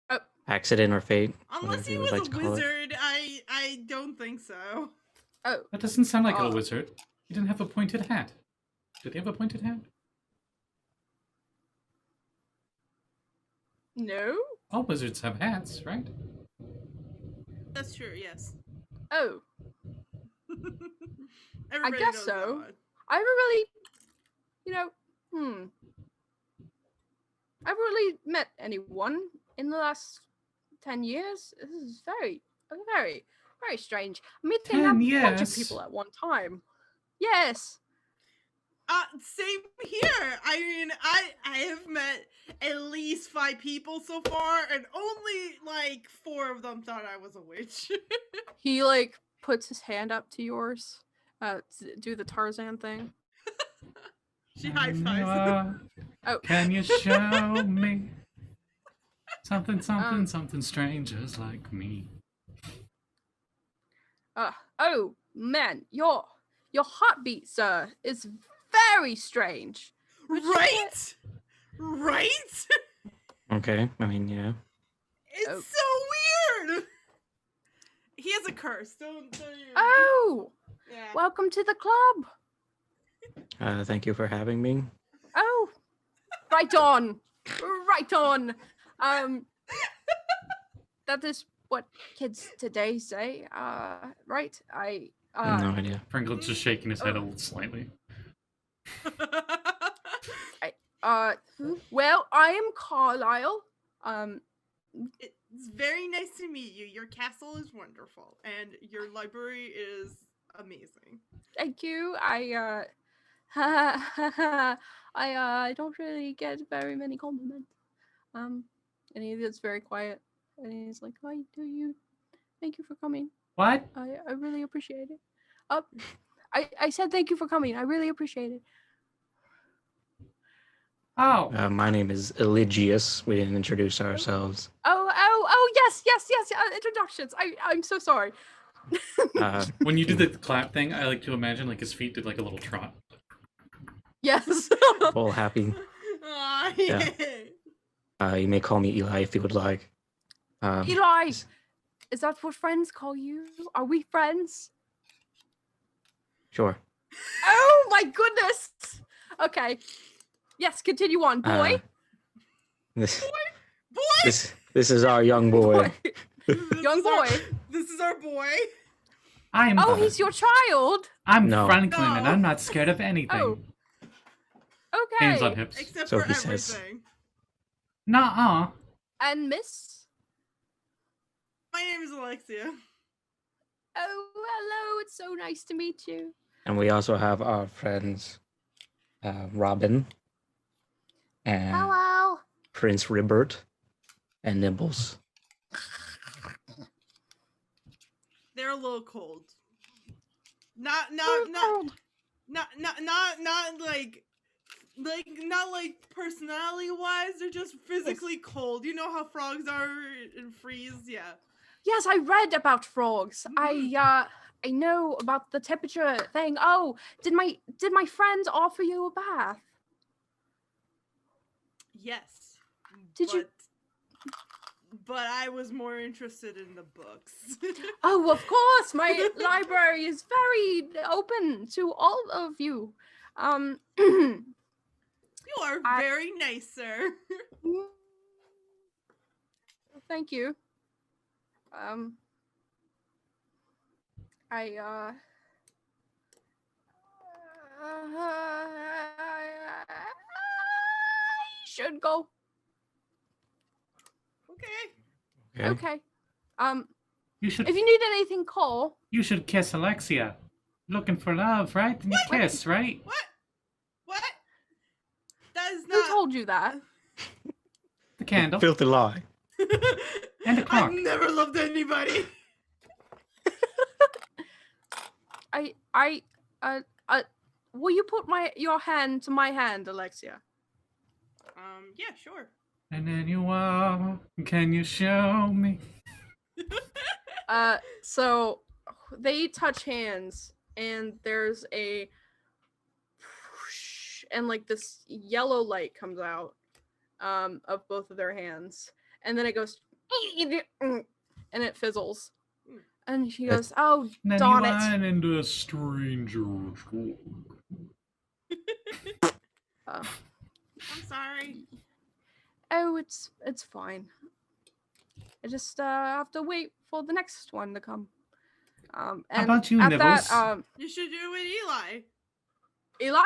Oh. accident or fate. Unless whatever he you would was like a to call it. wizard, I don't think so. Oh. That doesn't sound like a Oh. wizard. He didn't have a pointed hat. Did he have a pointed hat? No. All wizards have hats, right? That's true. Yes. Oh. Everybody guess knows so. that one. I haven't really, I haven't really met anyone in the last 10 years. This is very, very, very strange. I'm meeting 10 a bunch of years? people at one time. Yes. Same here. I mean, I have met at least 5 people so far, and only like 4 of them thought I was a witch. He like puts his hand up to yours. Do the Tarzan thing. She high fives. Oh. Can you show me something strangers like me? Oh man, your heartbeat, sir, is very strange. Right? Right? Okay, I mean, yeah. It's Oh. so weird. He has a curse. Don't you? Oh, Yeah. welcome to the club. Thank you for having me. Oh, right on, right on. That is what kids today say. Right? No idea. Pringle's just shaking his head a little slightly. Well, I am Carlisle. It's very nice to meet you. Your castle is wonderful, and your library is amazing. Thank you. I don't really get very many compliments. And he gets very quiet, and he's like, "Why do you? Thank you for coming. What? I really appreciate it. I said thank you for coming. I really appreciate it. Oh, My name is Eligius. We didn't introduce ourselves. Oh, yes. Introductions. I'm so sorry. when you do the clap thing, I like to imagine like his feet did like a little trot. Yes. All happy. Aw, Yeah. You may call me Eli if you would like. Eli, is that what friends call you? Are we friends? Sure. Oh my goodness. Okay. Yes, continue on, boy. This Boy! this is our young boy. Young boy. This is our boy. I'm He's your child. I'm No. Franklin, and No. I'm not scared of anything. Oh. Okay. Hands on hips. Except So for he says. everything. Nuh-uh. And Miss. My name is Alexia. Oh, hello. It's so nice to meet you. And we also have our friends, Robin and Hello. Prince Ribbert and Nibbles. They're a little cold. Not like personality wise, they're just physically cold. You know how frogs are and freeze? Yeah. Yes, I read about frogs. I know about the temperature thing. Oh, did my friends offer you a bath? Yes. Did you? But I was more interested in the books. Oh, of course. My library is very open to all of you. You are very nice, sir. Thank you. I should go. Okay. Okay. You should If you need anything, call. you should kiss Alexia. Looking for love, right? And you kiss, right? What? That is Who not. told you that? The candle Filthy lie. and the clock. I've never loved anybody. Will you put your hand to my hand, Alexia? Yeah, sure. And then you are. Can you show me? So they touch hands, and there's a and like this yellow light comes out of both of their hands, and then it goes and it fizzles, and he goes, "Oh, Then darn you it!" went into a stranger's world. I'm sorry. Oh, it's fine. I just have to wait for the next one to come. And How about you, at Nibbles? that, You should do it with Eli. Eli?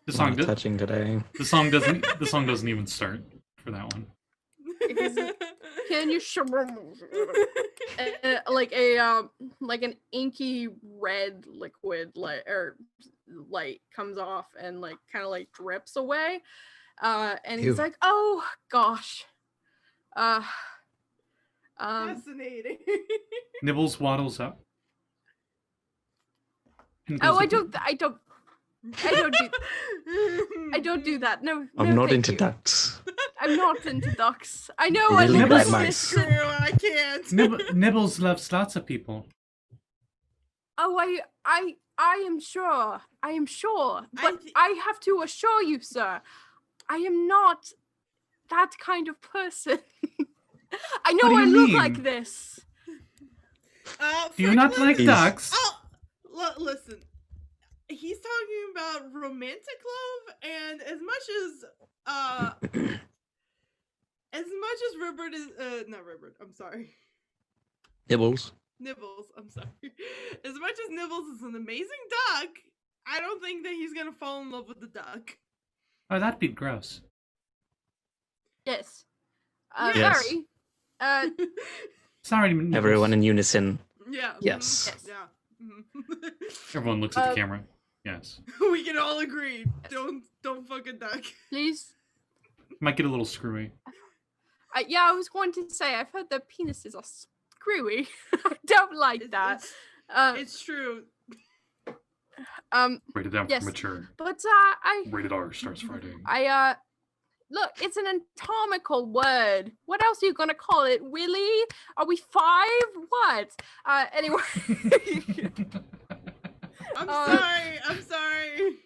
The song, Not touching today. the song doesn't. The song doesn't even start for that one. Can you show like an inky red liquid light comes off and like kind of like drips away, and he's Ew. like, "Oh gosh, Fascinating. Nibbles waddles up. and oh, goes I up- don't do that. No, I'm no, not thank into you. ducks. I'm not into ducks. I know. Really I bad live in mice. this. Screw, I can't. Nibbles loves lots of people. Oh, I am sure. I am sure. But thi- I have to assure you, sir, I am not that kind of person. I know What do I you look mean? like this. Do you not Franklin- like He's- ducks? Oh, listen. He's talking about romantic love, and as much as Ribbert is not Ribbert, I'm sorry. Nibbles. Nibbles, I'm sorry. As much as Nibbles is an amazing duck, I don't think that he's gonna fall in love with the duck. Oh, that'd be gross. Yes. Yes. Very. Sorry, Nibbles. Everyone in unison. Yeah. Yes. Yes. Yeah. Mhm. Everyone looks at the camera. Yes. We can all agree. Don't fuck a duck. Please. Might get a little screwy. Yeah, I was going to say, I've heard that penises are screwy. I don't like that. It's true. Rated down Yes. for mature. But I Rated R starts Friday. look, it's an anatomical word. What else are you gonna call it? Willy? Are we 5? What? Anyway. I'm sorry. I'm sorry.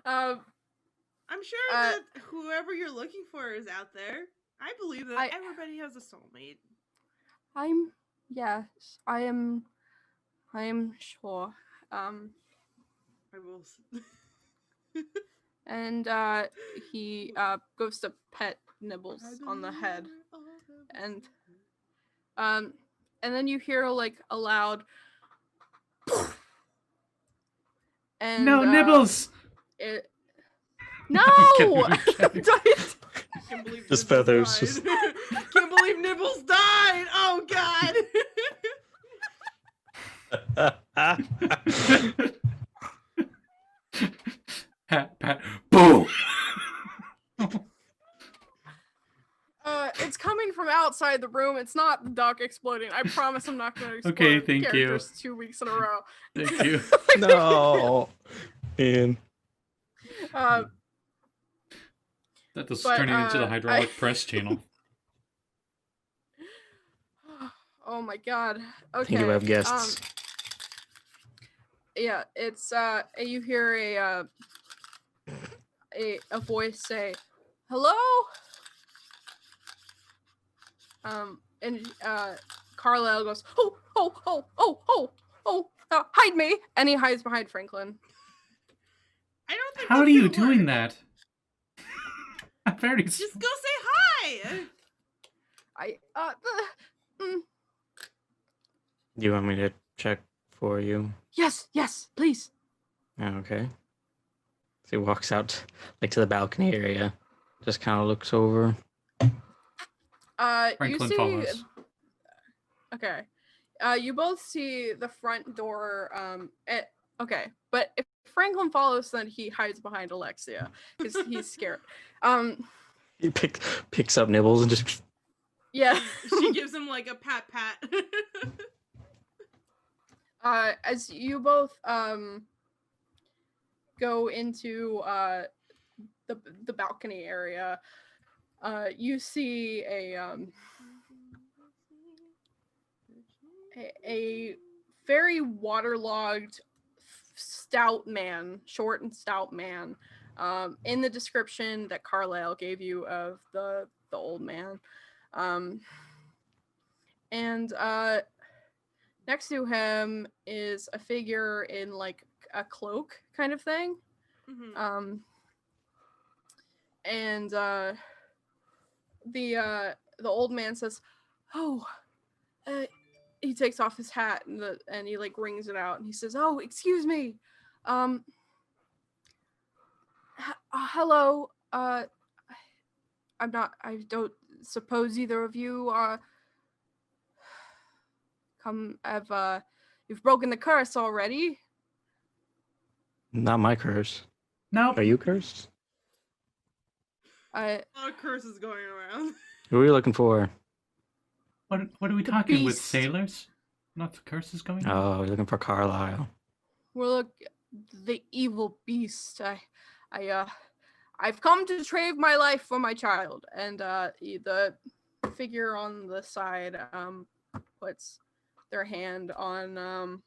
I'm sure that whoever you're looking for is out there. I believe that everybody has a soulmate. Yes, I am sure. I will. And he goes to pet Nibbles on the head, and then you hear like a loud and No, Nibbles! No! I'm kidding. Can't believe Just Nibbles feathers. died. Can't believe Nibbles died. Oh God. Pat, boom! It's coming from outside the room. It's not the duck exploding. I promise I'm not going to explode Okay, thank you. characters 2 weeks in a row. Thank you. No. Man. That was But, turning into the hydraulic I- press channel. Oh my god. Okay. Think you have guests. Yeah, it's you hear a voice say, "Hello?" And Carlisle goes, hide me!" And he hides behind Franklin. I don't think. How that's are you gonna doing work. that? I'm very. Just go say hi. Do you want me to check for you? Yes, please. Okay. So he walks out like to the balcony area. Just kind of looks over. You Franklin see. follows. Okay. You both see the front door. Okay, but if Franklin follows, then he hides behind Alexia because he's scared. He picks up Nibbles and just Yeah. She gives him like a pat. As you both go into the balcony area, you see a very waterlogged, stout man, short and stout man. In the description that Carlisle gave you of the old man, and next to him is a figure in like a cloak kind of thing. Mm-hmm. And the old man says, "Oh," he takes off his hat and he like wrings it out and he says, "Oh, excuse me, hello, I'm not. I don't suppose either of you you've broken the curse already." Not my curse. Nope. Are you cursed? A lot of curses going around. Who are you looking for? What are we talking with beast. sailors? Not the curses going on? Oh, you're looking for Carlisle. Well, look, the evil beast. I've come to trade my life for my child. And the figure on the side puts their hand on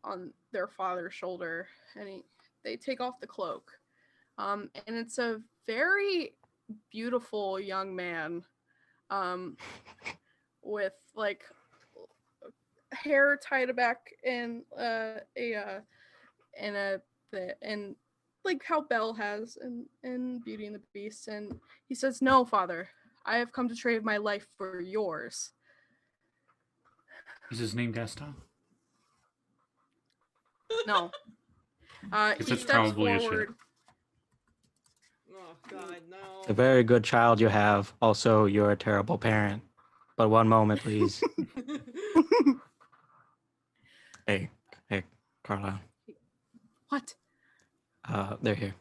on their father's shoulder, and they take off the cloak. And it's a very beautiful young man, with like hair tied back in and like how Belle has in Beauty and the Beast. And he says, "No, father, I have come to trade my life for yours." Is his name Gaston? No. It's He steps probably a ship. forward. Oh God, no. A very good child you have. Also, you're a terrible parent. But one moment, please. Hey, Carlisle. What? They're here.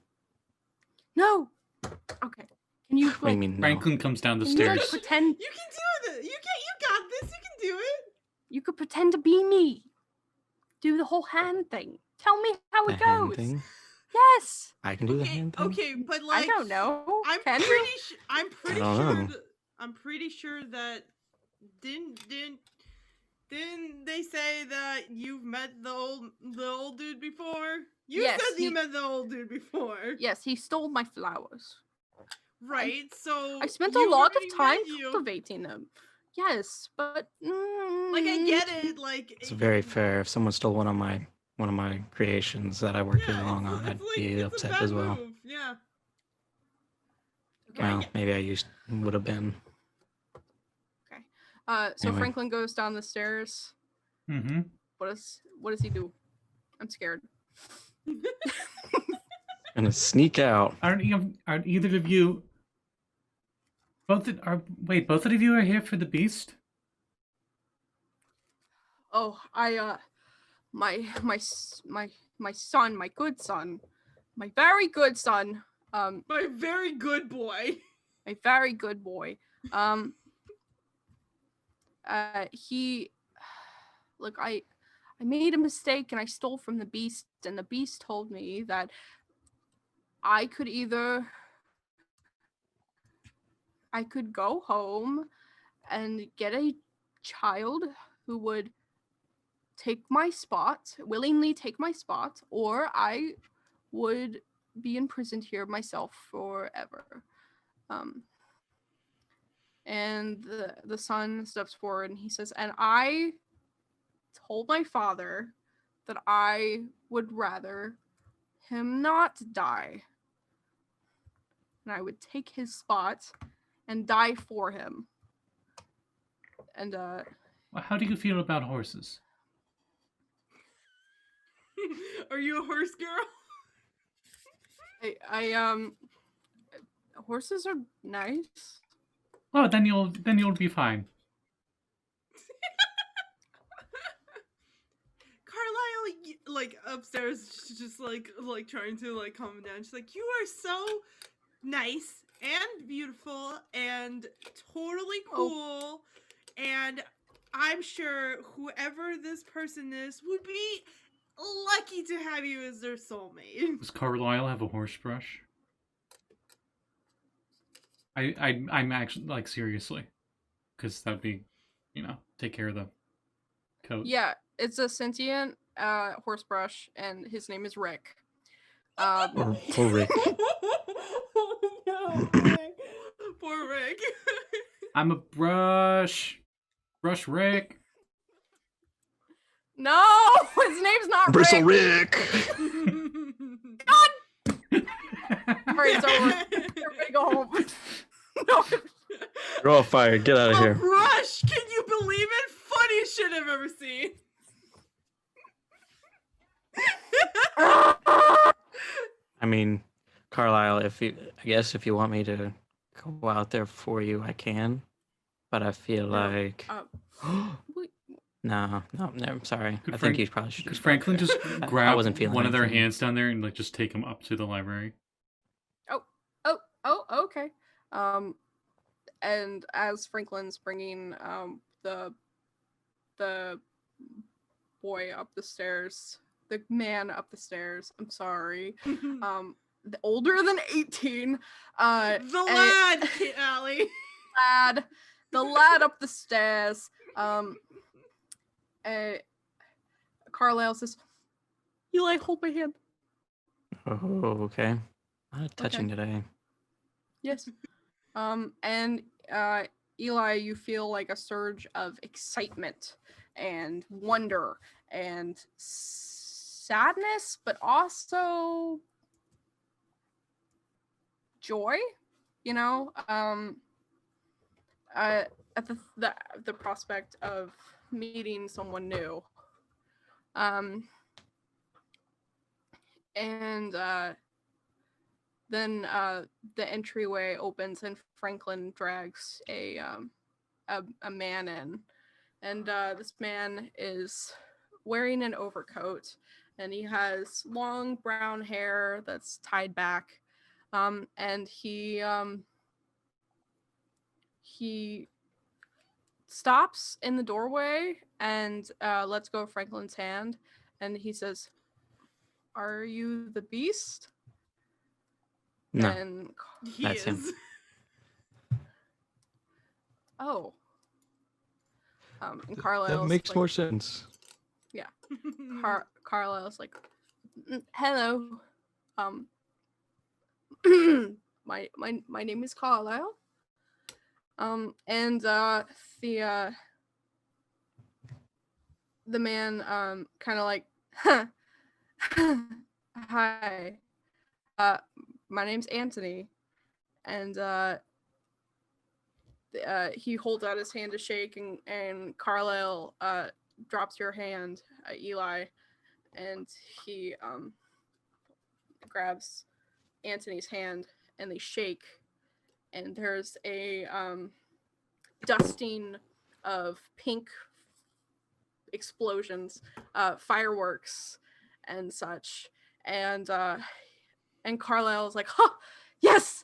No. Okay. Can you What do you like, mean, no? Franklin comes down the can you, like, stairs. pretend You can do this. You got this. You can do it. you could pretend to be me? Do the whole hand thing. Tell me how The it hand goes. thing? Yes. I can do the Okay, hand thing? okay, but like I don't know. I'm Can pretty you? I'm pretty don't sure know. I'm pretty sure that didn't they say that you've met the old dude before? You Yes, said you he- met the old dude before. Yes, he stole my flowers. Right, so I spent you a lot already of time met you. cultivating them. Yes, but Like I get it, like It's very fair. If someone stole one of my creations that I worked yeah, really long it's, on, I'd it's like, be it's a upset bad as well. move. Yeah. Okay. Well, maybe I would have been. So Anyway. Franklin goes down the stairs. Mm-hmm. What does he do? I'm scared. Gonna sneak out. Aren't either of you? Both of you are here for the beast? Oh, my son, my good son, my very good son, My very good boy. my very good boy. He, look, I made a mistake and I stole from the beast, and the beast told me that I could go home and get a child who would willingly take my spot, or I would be imprisoned here myself forever. And the son steps forward and he says, "And I told my father that I would rather him not die, and I would take his spot and die for him." And Well, how do you feel about horses? Are you a horse girl? horses are nice. Oh, then you'll be fine. Carlisle, like upstairs, she's just like trying to like calm him down. She's like, "You are so nice and beautiful and totally cool, and I'm sure whoever this person is would be lucky to have you as their soulmate. Does Carlisle have a horse brush? I'm actually, like, seriously. Because that'd be, take care of the coat. Yeah, it's a sentient horse brush, and his name is Rick. Or Rick. No, Rick. Poor Rick. I'm a brush. Brush Rick. No, his name's not Bristle Rick. Rick. Alright, it's over. Everybody go home. No. You're all fired. Get out of A here. brush! Can you believe it? Funniest shit I've ever seen. I mean, Carlisle, I guess if you want me to go out there for you, I can. But I feel like no, I'm sorry. I think you probably should. Could Franklin just grab wasn't feeling one of their anything. hands down there and like just take him up to the library? Oh, okay. And as Franklin's bringing the boy up the stairs, the man up the stairs. I'm sorry. Older than 18. The lad, Callie. The lad up the stairs. Carlisle says, "Eli, hold my hand." Oh, okay. Not touching today. Yes. And Eli, you feel like a surge of excitement and wonder and sadness, but also joy. At the prospect of meeting someone new. Then the entryway opens and Franklin drags a man in, and this man is wearing an overcoat, and he has long brown hair that's tied back, and he stops in the doorway and lets go of Franklin's hand, and he says, "Are you the beast?" No, And He That's him. is. oh, and Carlisle's that makes like, more sense. Carlisle's like, "Hello, my name is Carlisle." And the man kind of like, "Hi, my name's Anthony," and he holds out his hand to shake, and Carlisle drops your hand, Eli, and he grabs Anthony's hand, and they shake, and there's a dusting of pink explosions, fireworks, and such, and Carlisle is like, "Huh, yes,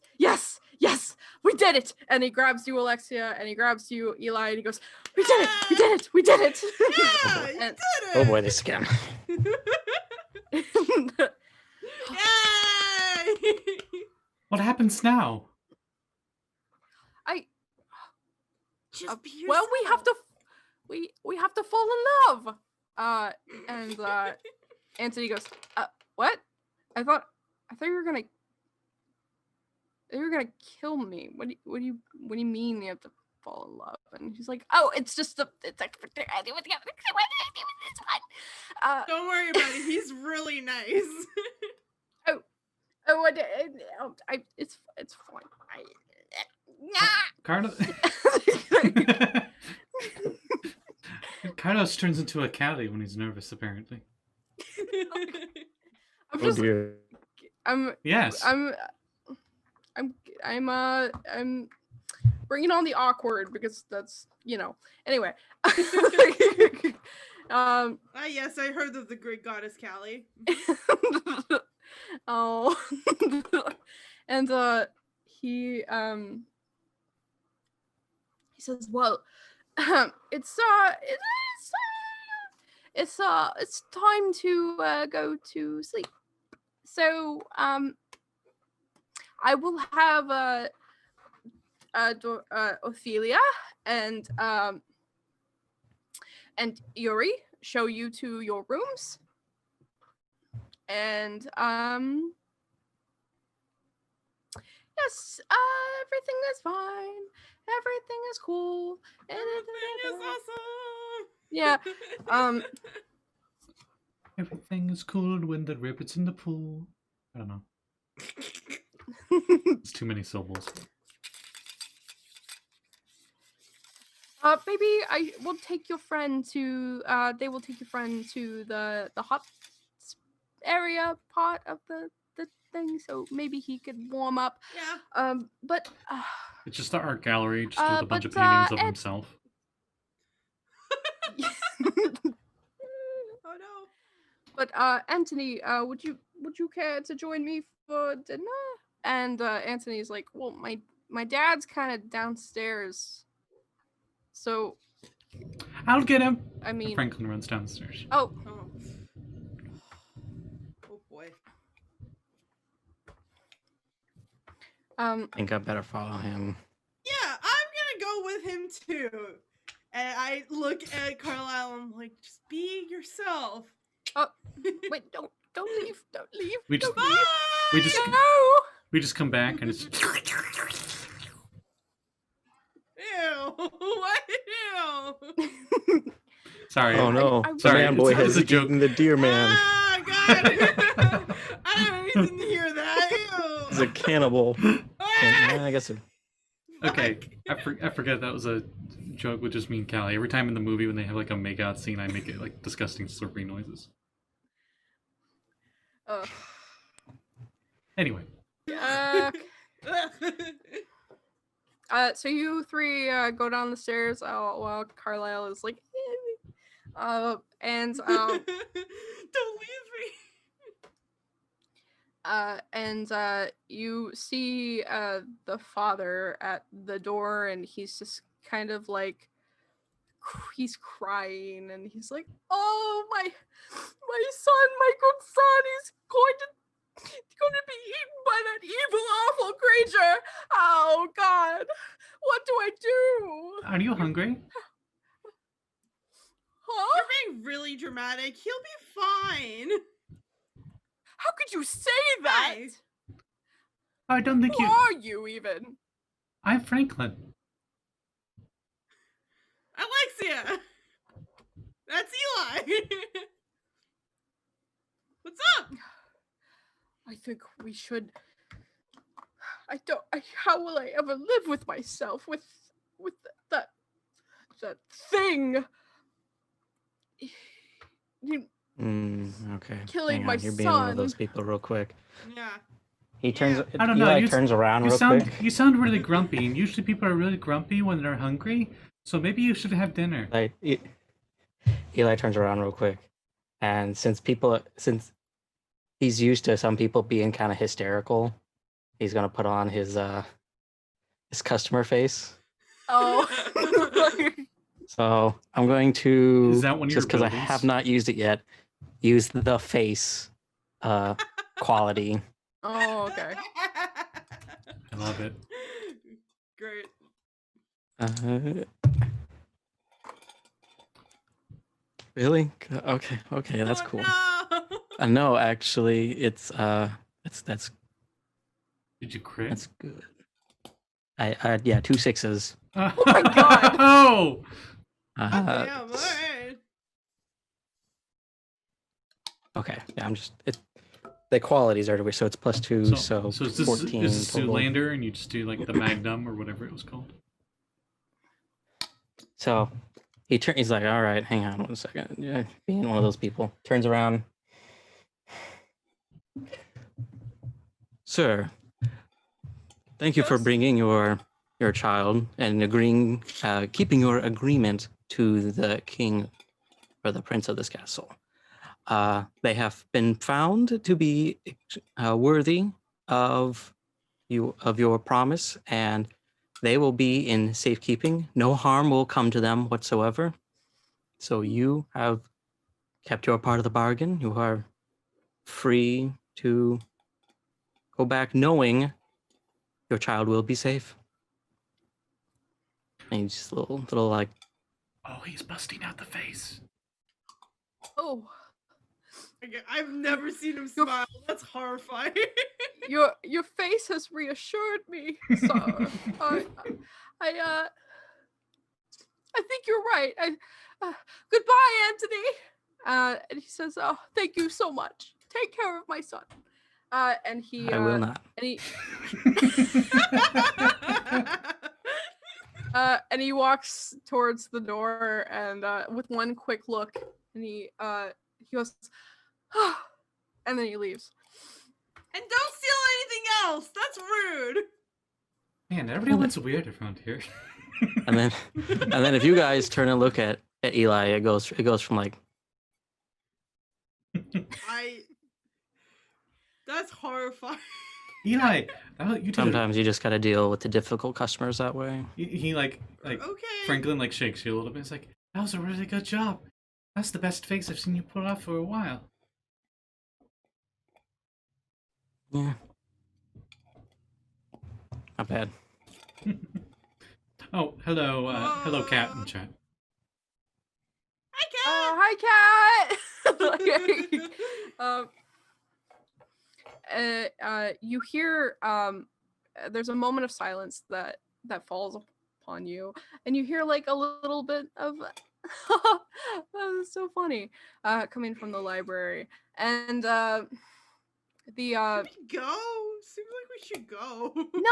we did it!" And he grabs you, Alexia, and he grabs you, Eli, and he goes, we did it! Yeah, you did And- it! Oh boy, this again. Yay! What happens now? Just be well, yourself. we have to fall in love. And Anthony goes, "What? I thought you were gonna kill me. What do you mean you have to fall in love?" And he's like, "Oh, it's just it's like it's fine." Don't worry about it. He's really nice. It's fine. Carlos turns into a Callie when he's nervous, apparently. I'm Oh just, dear. Yes. I'm bringing on the awkward because that's anyway. Yes, I heard of the great goddess Callie. Oh, and he says, "Well, It's time to go to sleep. So I will have Ophelia and Yuri show you to your rooms, and yes, everything is fine. Everything is cool. Everything is awesome. Yeah. Everything is cool when the Ribbert's in the pool. I don't know. It's too many syllables. Maybe I will take your friend to. They will take your friend to the hot area part of the thing, so maybe he could warm up. Yeah. But It's just the art gallery, just with a bunch of but, paintings of Ed- himself. Oh no. But Anthony, would you care to join me for dinner? And Anthony's like, well, my dad's kind of downstairs, so I'll get him. I mean, Franklin runs downstairs. oh, Oh. Oh boy. I think I better follow him. Yeah, I'm gonna go with him too. And I look at Carlisle and I'm like, just be yourself. oh, wait, don't leave, We just- Bye! no. We just come back and it's Ew. What? Ew. sorry. Oh no! I- The Sorry, man boy it was has a joke. eaten the deer man. Ah, God. I didn't hear that. Ew. He's a cannibal. Ah! I guess. Okay, I forget that was a joke with just me and Callie. Every time in the movie when they have like a makeout scene, I make it like disgusting slurpy noises. Anyway, So you three go down the stairs while Carlisle is like, and Don't leave me. and you see the father at the door, and he's just kind of like, he's crying, and he's like, oh, my son, my good son, he's going to be eaten by that evil, awful creature. Oh God, what do I do? are you hungry? Huh? You're being really dramatic. He'll be fine. How could you say that? Hi. I don't think Who you. are you even? I'm Franklin. Alexia. That's Eli. What's up? I think we should. How will I ever live with myself with that thing? Okay. Killing Hang my on, you're being one of those son. people real quick. Yeah. He turns. I don't know, Eli you- turns around You real sound quick. you sound really grumpy, and usually people are really grumpy when they're hungry. So maybe you should have dinner. Eli turns around real quick, and since he's used to some people being kind of hysterical, he's gonna put on his customer face. Oh. So I'm going to, Is that one of just your because I abilities? have not used it yet, use the face quality. Oh, okay. I love it. Great. Really? Okay, that's Oh, cool. No. No, actually, it's that's Did you crit? that's good. I yeah, 2 6s. Oh my God. Oh! Damn, all right. Okay, yeah, I'm just the qualities are so it's +2, so is this 14 is this total. Zoolander, and you just do like the Magnum or whatever it was called? So he's like, all right, hang on 1 second. Yeah, being one of those people. Turns around. Sir, thank you for Yes? bringing your child and agreeing, keeping your agreement to the king or the prince of this castle. They have been found to be worthy of your promise, and they will be in safekeeping. No harm will come to them whatsoever. So you have kept your part of the bargain. You are free to go back knowing your child will be safe. And he's just a little like, Oh, he's busting out the face. Oh, I've never seen him smile. That's horrifying. your face has reassured me, sir. I think you're right. Goodbye, Anthony. And he says, "Oh, thank you so much. Take care of my son." And he I will not. And he and he walks towards the door and with one quick look, and he goes, oh, and then he leaves. And don't steal anything else. That's rude. Man, everyone's weird around here. And then if you guys turn and look at Eli, it goes from like, That's horrifying. Eli, you did sometimes you just gotta deal with the difficult customers that way. He like Okay. Franklin like shakes you a little bit. It's like, that was a really good job. That's the best face I've seen you put off for a while. Yeah. Not bad. Oh, hello, hello, cat in chat. Hi, Cat. Hi, Cat. You hear there's a moment of silence that falls upon you, and you hear like a little bit of that is so funny coming from the library, and Should we go? Seems like we should go. no.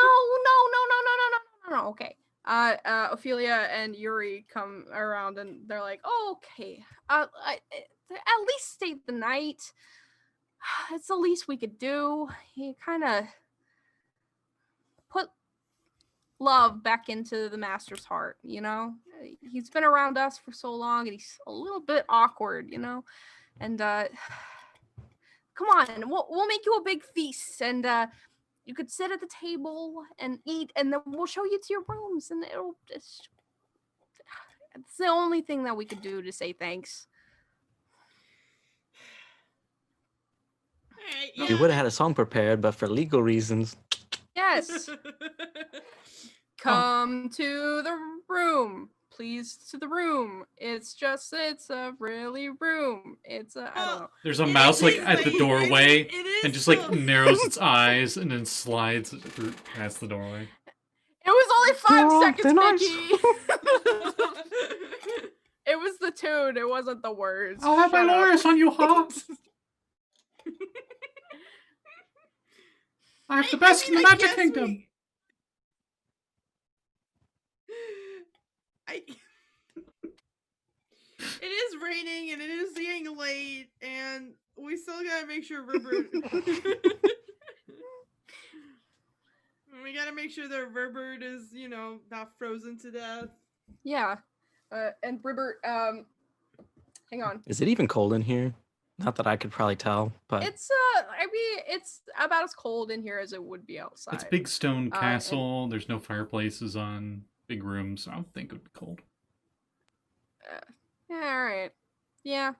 Okay. Ophelia and Yuri come around and they're like, oh, okay. At least stay the night. It's the least we could do. He kind of put love back into the master's heart, you know? He's been around us for so long and he's a little bit awkward, you know? And come on, we'll make you a big feast, and you could sit at the table and eat, and then we'll show you to your rooms, and it's the only thing that we could do to say thanks. Alright, We yeah. would have had a song prepared, but for legal reasons. Yes. Come to the room. Please, to the room. It's a really room. I don't know. There's a It mouse like is at the like- doorway it is and just like so- narrows its eyes and then slides through past the doorway. It was only 5 Oh, seconds, they're nice. Mickey. It was the tune. It wasn't the words. I'll have my Shut up. lawyers on you, huh? I have the best in the I Magic guess Kingdom. It is raining and it is getting late, and we still gotta make sure Ribbert. We gotta make sure that Ribbert is, not frozen to death. Yeah. And Ribbert, hang on. Is it even cold in here? Not that I could probably tell, but It's it's about as cold in here as it would be outside. It's a big stone and- castle. There's no fireplaces on big rooms, so I don't think it would be cold. Yeah, all right. Yeah.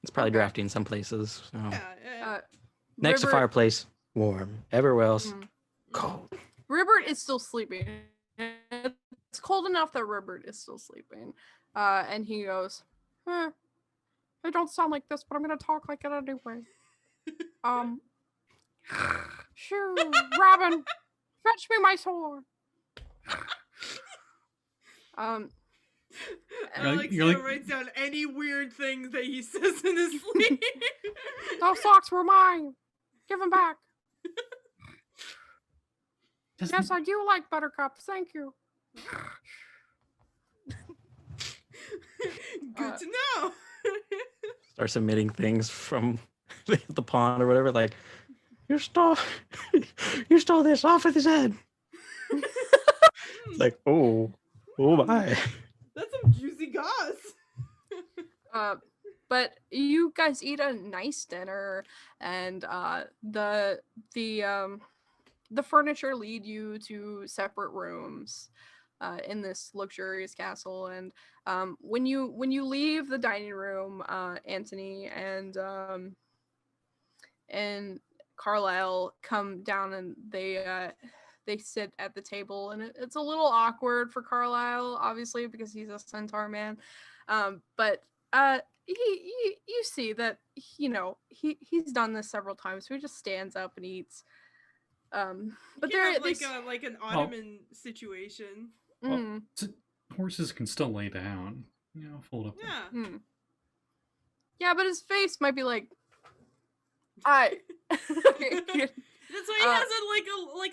it's probably okay. drafty in some places. So. Yeah. Next to Ribbert- fireplace, warm. Everywhere else, Mm. cold. Ribbert is still sleeping. It's cold enough that Ribbert is still sleeping. And he goes, I don't sound like this, but I'm gonna talk like it anyway. Shoo, Robin, fetch me my sword. Alexia you're like- writes down any weird things that he says in his sleep. Those socks were mine. Give them back. Doesn't- Yes, I do like buttercup. Thank you. Good to know. Start submitting things from the pond or whatever. Like, you stole this off with his head. It's like, oh my. That's some juicy goss. But you guys eat a nice dinner, and the the furniture lead you to separate rooms in this luxurious castle. And when you leave the dining room, Anthony and Carlisle come down, and they sit at the table, and it's a little awkward for Carlisle, obviously, because he's a centaur man. But you see that, you know, he's done this several times, so he just stands up and eats. But they're like an ottoman situation. Well, horses can still lay down, you know, fold up. Yeah. Yeah, but his face might be like, I. That's why he has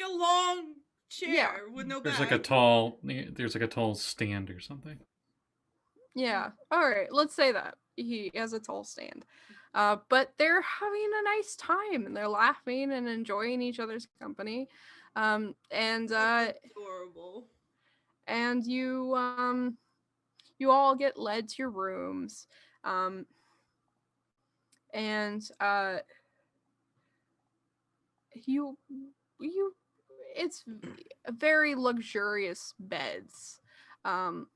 a long chair with no back. There's like a tall stand or something. Yeah. All right. Let's say that he has a tall stand. But they're having a nice time, and they're laughing and enjoying each other's company. And adorable. And you all get led to your rooms. It's very luxurious beds. And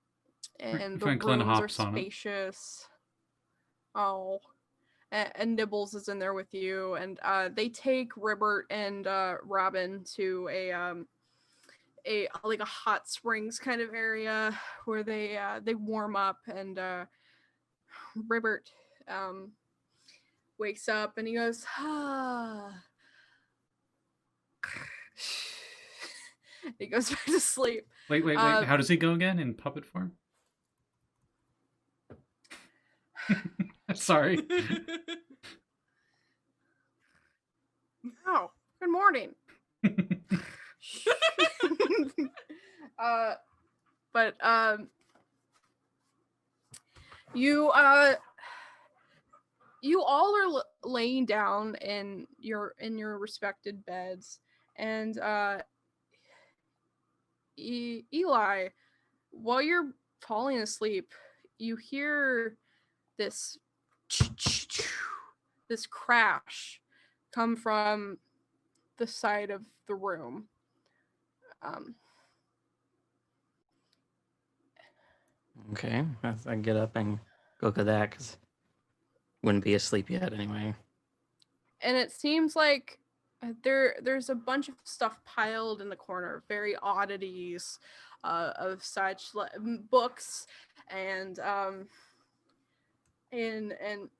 the rooms are spacious. Oh. And Nibbles is in there with you, and they take Ribbert and Robin to a hot springs kind of area where they warm up, and Ribbert wakes up and he goes, he goes back to sleep. Wait. How does he go again in puppet form? Sorry. Oh, good morning. But you all are laying down in your respected beds, and Eli, while you're falling asleep, you hear this crash come from the side of the room. Okay, I get up and go look at that, because wouldn't be asleep yet anyway. And it seems like there's a bunch of stuff piled in the corner, very oddities of such books and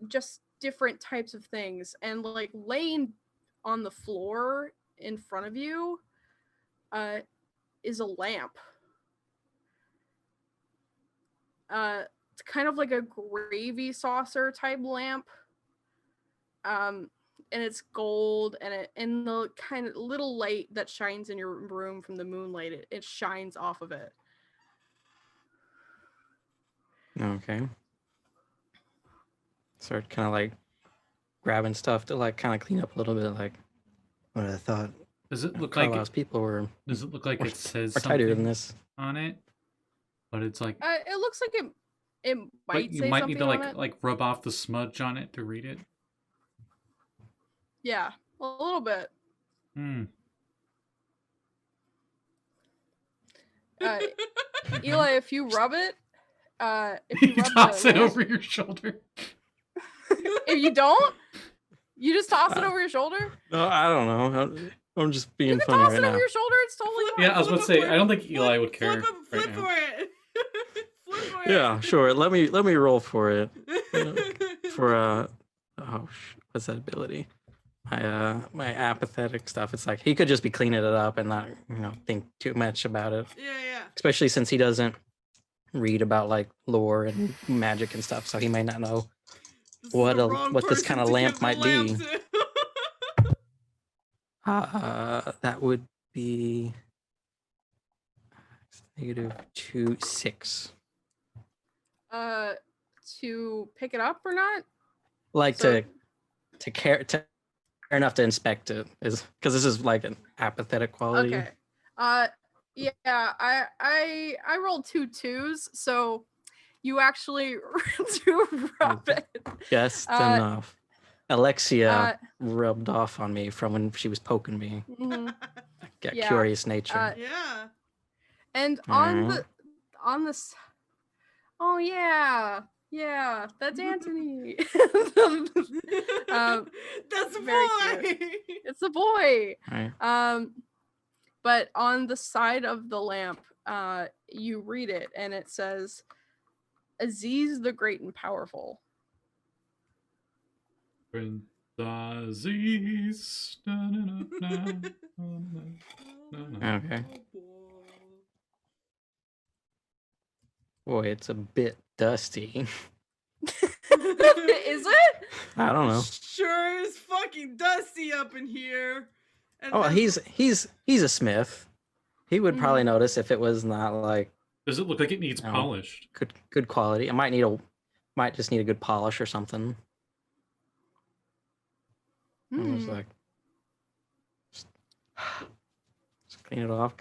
just different types of things, and like laying on the floor in front of you is a lamp. It's kind of like a gravy saucer type lamp, and it's gold, and the kind of little light that shines in your room from the moonlight, it shines off of it. Okay. Start kind of like grabbing stuff to like kind of clean up a little bit, like what I thought. Does it look like people were? Does it look like it says tighter something than this on it? But it's like it looks like it might you say might something need to on it. like rub off the smudge on it to read it. Yeah, a little bit. Eli, if you rub it, if you toss it over your shoulder. If you don't, you just toss it over your shoulder. No, I don't know. I'm just being you can funny toss right it now. over your shoulder. It's totally fine. Yeah, I was about to say, I don't think Eli would care. Flip for it. Flip for it. Yeah, sure. Let me roll for it. For what's that ability? My apathetic stuff. It's like he could just be cleaning it up and not think too much about it. Yeah. Especially since he doesn't read about like lore and magic and stuff, so he might not know what this kind of lamp might be. That would be -2, 6. To pick it up or not? Like to care enough to inspect it, is because this is like an apathetic quality. Okay. Yeah, I rolled 2 2s, so you actually do rub it. Just enough. Alexia rubbed off on me from when she was poking me. Mm-hmm. got Yeah, curious nature. Yeah. And Alright. on this, oh yeah, that's Anthony. That's a very boy. It's a boy. Alright. But on the side of the lamp, you read it, and it says, "Aziz the Great and Powerful." Prince Aziz. Na-na-na-na. Okay. Boy, it's a bit dusty. Is it? I don't know. Sure is fucking dusty up in here. And Oh, that's- he's a smith. He would probably notice if it was not like Does it look like it needs No. polished? good quality. It might just need a good polish or something. I was like, just clean it off.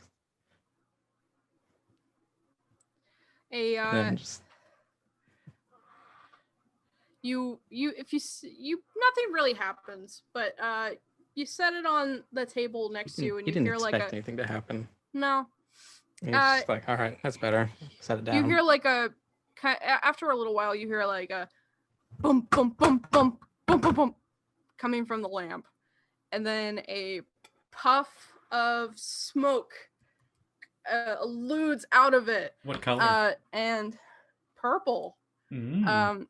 And then just nothing really happens, but you set it on the table next to you, and he you didn't hear like expect anything to happen. no. He's just like, all right, that's better. Set it down. You hear like after a little while, you hear like a bump, bump, bump, bump, bump, bump, bump coming from the lamp, and then a puff of smoke eludes out of it. What color? And purple. Mm.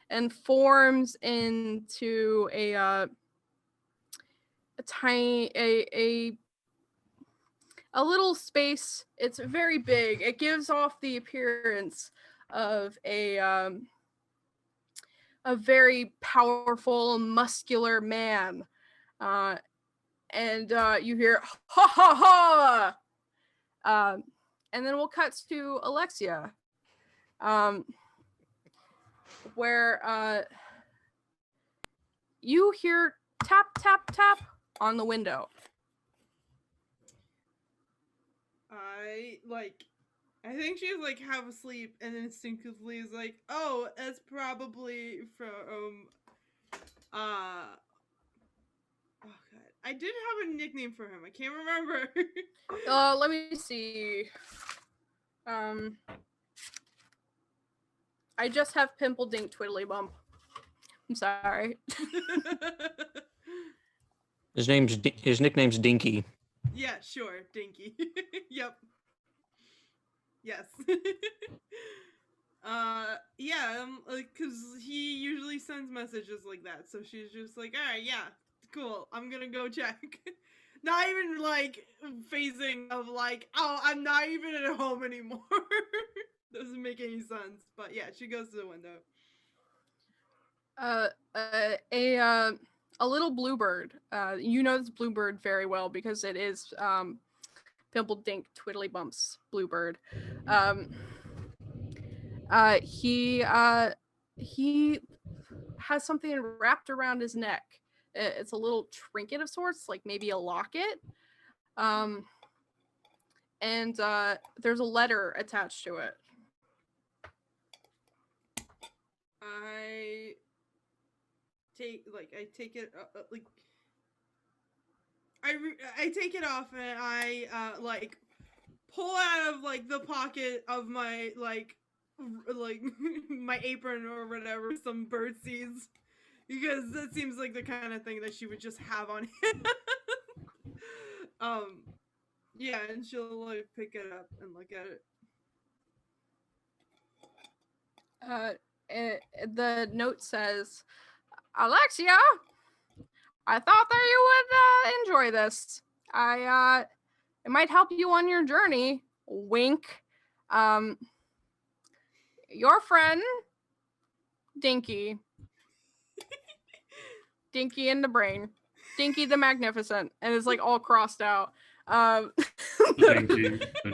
And forms into a tiny a little space. It's very big. It gives off the appearance of a very powerful, muscular man. And you hear ha ha ha. And then we'll cut to Alexia, where you hear tap tap tap on the window. I think she's like half asleep and instinctively is like, oh, that's probably from oh god, I did have a nickname for him. I can't remember. Let me see. I just have Pimple Dink Twiddly Bump. I'm sorry. His nickname's Dinky. Yeah, sure, Dinky. Yep. Yes. Yeah, like, cause he usually sends messages like that, so she's just like, all right, yeah, cool, I'm gonna go check. Not even like phasing of like, oh, I'm not even at home anymore. Doesn't make any sense, but yeah, she goes to the window. A little bluebird. You know this bluebird very well because it is Pimple Dink Twiddly Bump's bluebird. He has something wrapped around his neck. It's a little trinket of sorts, like maybe a locket. And there's a letter attached to it. I take it like I take it off and I like pull out of like the pocket of my like my apron or whatever some bird seeds, because that seems like the kind of thing that she would just have on hand. Yeah, and she'll like pick it up and look at it. The note says, Alexia, I thought that you would enjoy this. It might help you on your journey. Wink. Your friend, Dinky. Dinky in the brain. Dinky the Magnificent. And it's like all crossed out. The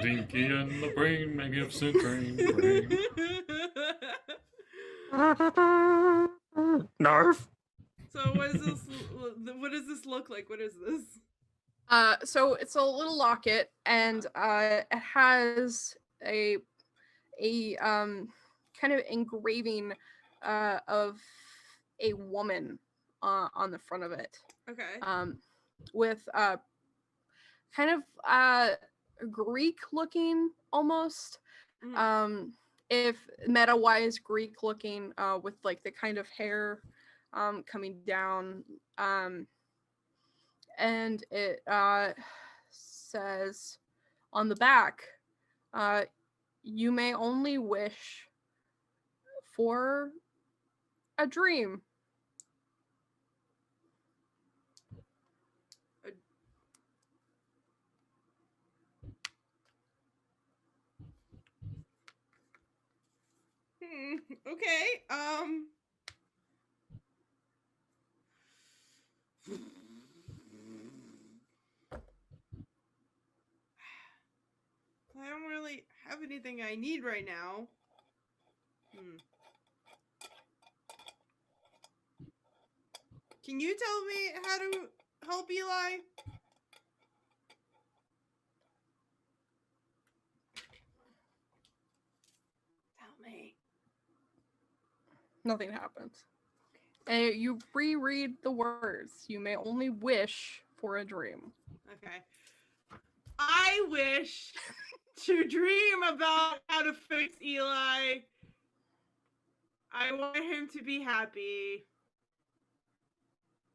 dinky and the brain, magnificent brain. Narf. So what does this look like? What is this? So it's a little locket, and it has a kind of engraving of a woman on the front of it. Okay. With kind of Greek looking almost. If meta wise Greek looking, with like the kind of hair coming down, and it says on the back, you may only wish for a dream. Okay. I don't really have anything I need right now. Can you tell me how to help Eli? Tell me. Nothing happens. And you reread the words. You may only wish for a dream. Okay. I wish to dream about how to fix Eli. I want him to be happy.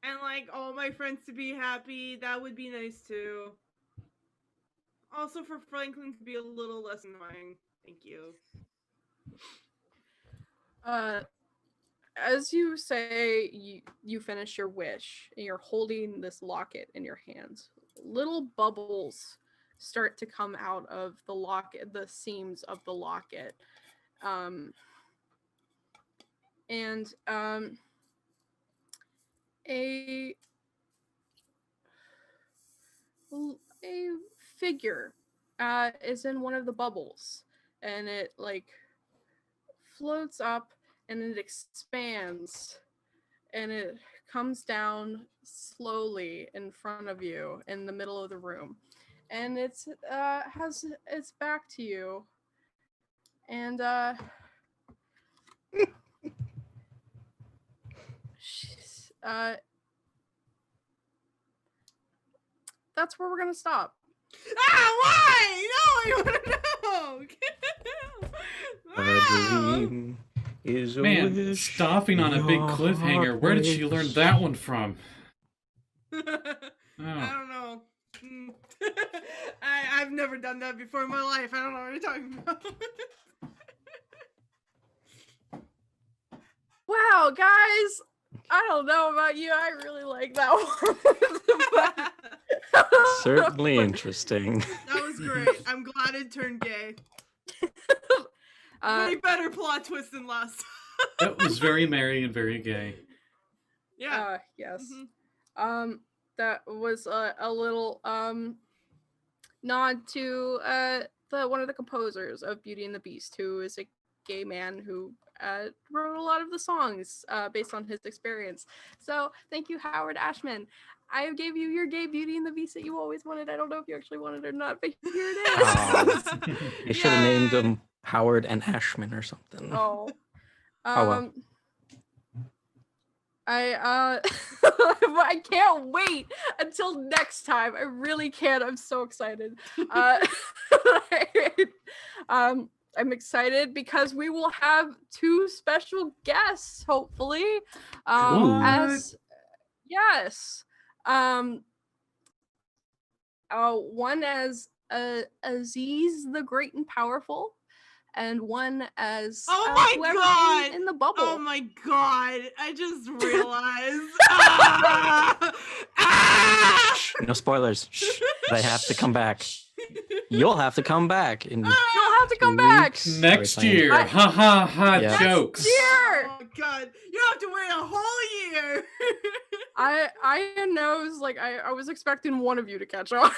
And like all my friends to be happy. That would be nice too. Also for Franklin to be a little less annoying. Thank you. As you say, you finish your wish, and you're holding this locket in your hands. Little bubbles start to come out of the locket, the seams of the locket, and a figure is in one of the bubbles, and it like floats up and it expands and it comes down slowly in front of you in the middle of the room, and it's has its back to you, and that's where we're gonna stop. Why? No, I want to know. A dream is a Man, wish stopping on a big your cliffhanger. heart Where did she learn breaks. that one from? I don't know. I've never done that before in my life. I don't know what you're talking about. Wow, guys, I don't know about you. I really like that one. Certainly interesting. That was great. I'm glad it turned gay. Way better plot twist than last time. That was very merry and very gay. Yeah. Yes. Mm-hmm. That was a little nod to one of the composers of Beauty and the Beast, who is a gay man who wrote a lot of the songs based on his experience. So thank you, Howard Ashman. I gave you your gay Beauty and the Beast that you always wanted. I don't know if you actually wanted it or not, but here it is. You should have named him Howard and Ashman or something. Oh. Well. I can't wait until next time. I really can't. I'm so excited. I'm excited because we will have 2 special guests, hopefully. One as Aziz the Great and Powerful, and one as whoever in the bubble. Oh my god! I just realized. No spoilers. Shh. They have to come back. You'll have to come back. You'll have to come back next year. Ha ha ha! Yeah. Jokes. Year. Oh god! You have to wait a whole year. I knows like I was expecting one of you to catch on.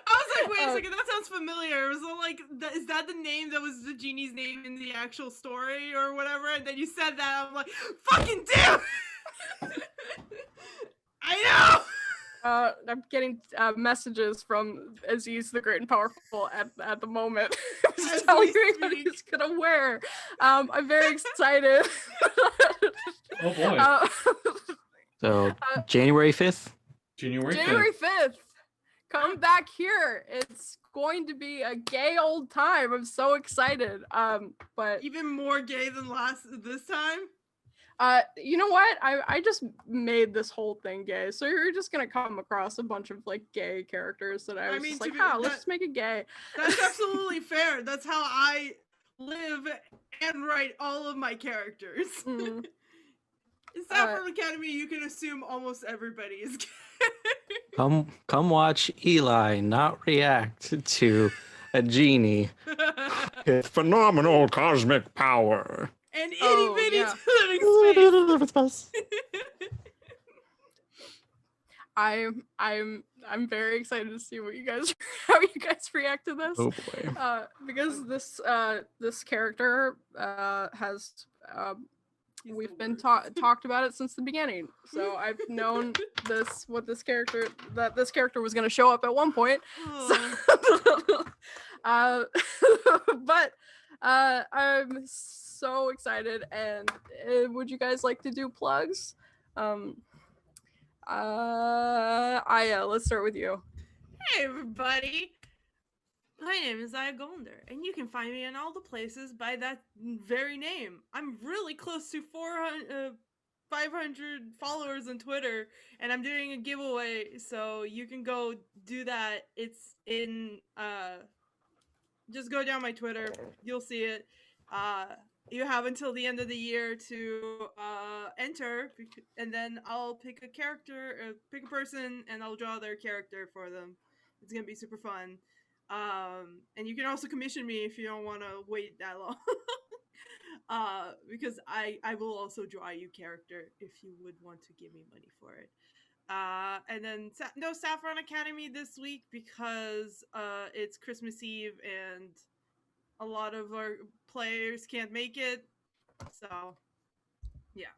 I was like, wait a second, that sounds familiar. Was it like, is that the name that was the genie's name in the actual story or whatever? And then you said that, I'm like, fucking damn! I know! I'm getting messages from Aziz the Great and Powerful at the moment. Just telling me what he's gonna wear. I'm very excited. Oh boy. So January 5th. January 5th. January 5th. Come back here. It's going to be a gay old time. I'm so excited. But even more gay than this time. You know what? I just made this whole thing gay, so you're just gonna come across a bunch of like gay characters that I was just like, let's just make it gay. That's absolutely fair. That's how I live and write all of my characters. Mm. In Saffron Academy, you can assume almost everybody is gay. Come watch Eli not react to a genie with phenomenal cosmic power. And itty bitty living space. I'm very excited to see what how you guys react to this. Oh boy. Because this character has we've been talked about it since the beginning. So I've known that this character was going to show up at one point. So, but I'm so excited, and would you guys like to do plugs? Aya, let's start with you. Hey everybody, my name is Aya Golder, and you can find me in all the places by that very name. I'm really close to 500 followers on Twitter, and I'm doing a giveaway, so you can go do that. It's in just go down my Twitter, you'll see it. You have until the end of the year to enter, and then I'll pick a character, pick a person, and I'll draw their character for them. It's gonna be super fun. And you can also commission me if you don't want to wait that long. Because I will also draw you character if you would want to give me money for it. And then no Saffron Academy this week because it's Christmas Eve and a lot of our players can't make it, so yeah,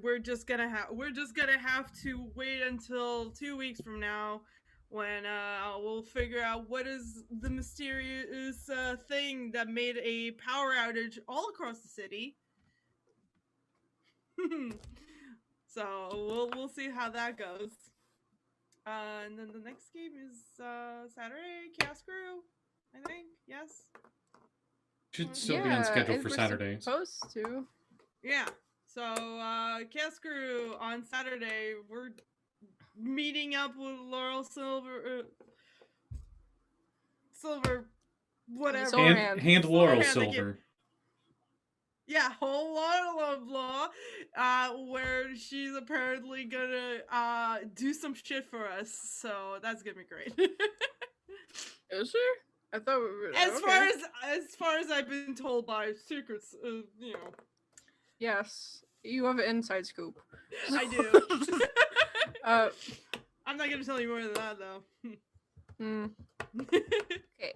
we're just gonna have to wait until 2 weeks from now when we'll figure out what is the mysterious thing that made a power outage all across the city. So we'll see how that goes. And then the next game is Saturday, Chaos Crew, I think. Yes. Should still be on schedule for Saturdays. Supposed to. Yeah. So Chaos Crew on Saturday. We're meeting up with Laurel Silver, whatever. Hand Laurel Silver. Yeah, whole lot of law, where she's apparently gonna do some shit for us. So that's gonna be great. Is she? I thought we were as far as I've been told by secrets, you know. Yes, you have an inside scoop. I do. I'm not gonna tell you more than that though. Okay.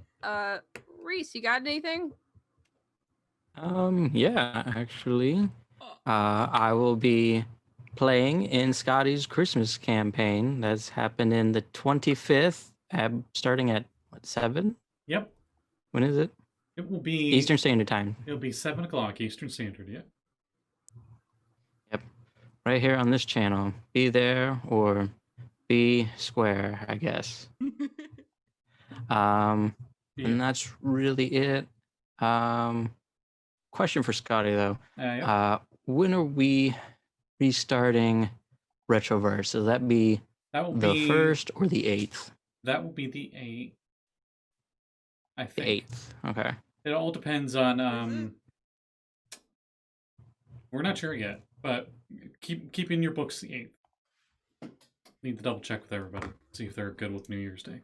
Reese, you got anything? Yeah, actually. I will be playing in Scotty's Christmas campaign that's happening the 25th, starting at 7? Yep. When is it? It will be Eastern Standard Time. It'll be 7 o'clock Eastern Standard, yeah. Yep. Right here on this channel. Be there or be square, I guess. And that's really it. Question for Scotty though. Yep. When are we restarting Retroverse? Will that be the 1st or the 8th? That will be the 8th. I think. The 8th. Okay. It all depends on we're not sure yet, but keep in your books the 8th. Need to double check with everybody. See if they're good with New Year's Day.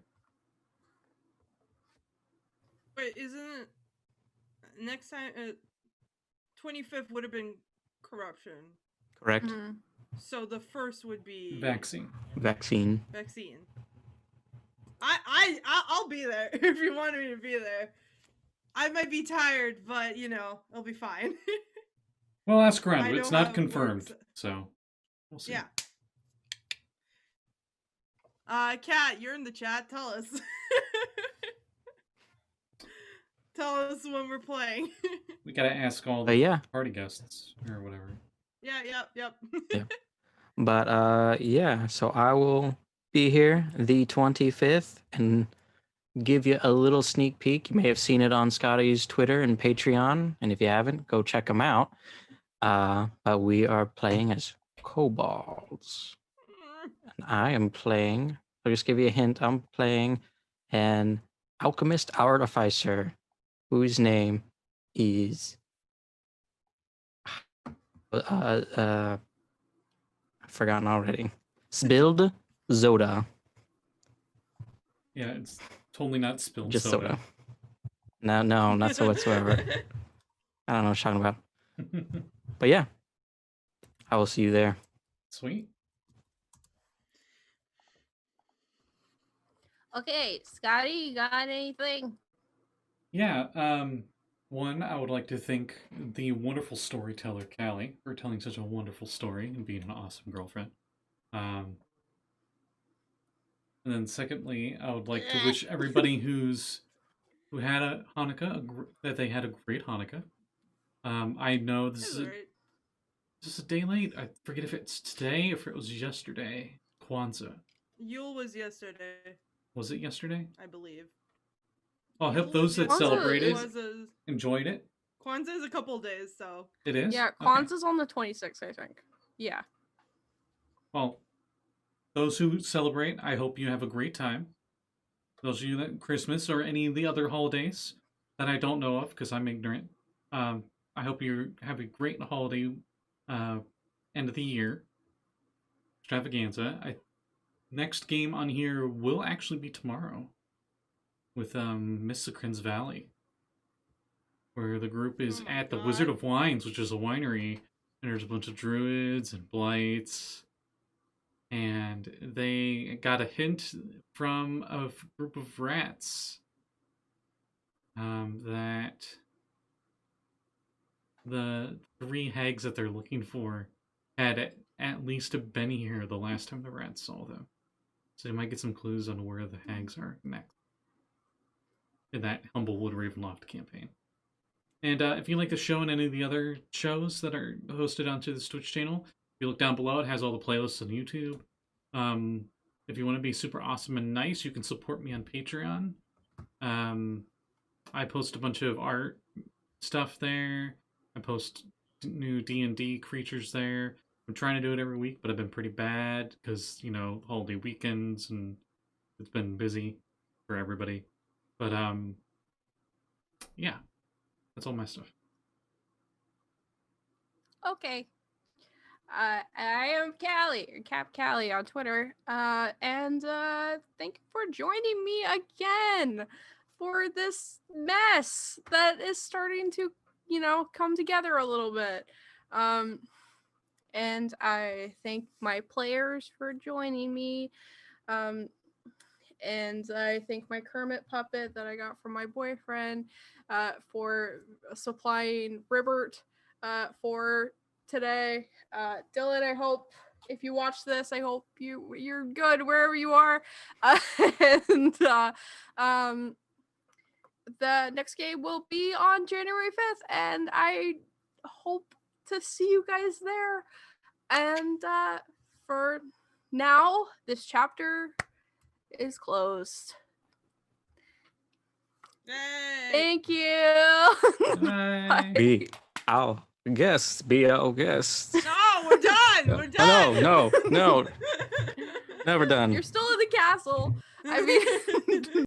Wait, isn't it next time 25th would have been corruption. Correct. Mm-hmm. So the first would be Vaccine. I'll be there if you want me to be there. I might be tired, but you know, it'll be fine. Well, ask around. It's not confirmed, so we'll see. Yeah. Kat, you're in the chat. Tell us. Tell us when we're playing. We gotta ask all the yeah. party guests or whatever. Yeah, yep. Yeah. But yeah, so I will be here the 25th and give you a little sneak peek. You may have seen it on Scotty's Twitter and Patreon, and if you haven't, go check them out. But we are playing as kobolds. And I am playing, I'll just give you a hint, I'm playing an alchemist artificer whose name is I've forgotten already. Spilled Zoda. Yeah, it's totally not spilled Just soda. soda. No, not so whatsoever. I don't know what you're talking about. But yeah, I will see you there. Sweet. Okay, Scotty, you got anything? Yeah, one, I would like to thank the wonderful storyteller, Callie, for telling such a wonderful story and being an awesome girlfriend. And then secondly, I would like to wish everybody who had a Hanukkah that they had a great Hanukkah. I know this is a day late. I forget if it's today or if it was yesterday. Kwanzaa. Yule was yesterday. Was it yesterday? I believe. Well, I hope those that Kwanzaa celebrated Kwanzaa's enjoyed it. Kwanzaa is a couple days, so. It is? Yeah, Okay. Kwanzaa's on the 26th, I think. Yeah. Well, those who celebrate, I hope you have a great time. Those of you that Christmas or any of the other holidays that I don't know of because I'm ignorant, I hope you have a great holiday end of the year extravaganza. Next game on here will actually be tomorrow with Mistacrin's Valley, where the group is at the Wizard of Wines, which is a winery, and there's a bunch of druids and blights. And they got a hint from a group of rats that the 3 hags that they're looking for had at least been here the last time the rats saw them. So they might get some clues on where the hags are next in that Humblewood Ravenloft campaign. And if you like the show and any of the other shows that are hosted onto this Twitch channel, if you look down below, it has all the playlists on YouTube. If you want to be super awesome and nice, you can support me on Patreon. I post a bunch of art stuff there. I post new D&D creatures there. I'm trying to do it every week, but I've been pretty bad because, you know, holiday weekends and it's been busy for everybody. But, yeah, that's all my stuff. Okay. I am Callie, or Cap Callie on Twitter. And thank you for joining me again for this mess that is starting to, you know, come together a little bit. And I thank my players for joining me. And I thank my Kermit puppet that I got from my boyfriend for supplying Ribbert for today. Dylan, I hope if you watch this, I hope you're good wherever you are. And the next game will be on January 5th, and I hope to see you guys there. And for now, this chapter is closed. Yay! Thank you. Bye. Be our guest. Be our guest. No, we're done. We're done. No. Never done. You're still in the castle. I mean.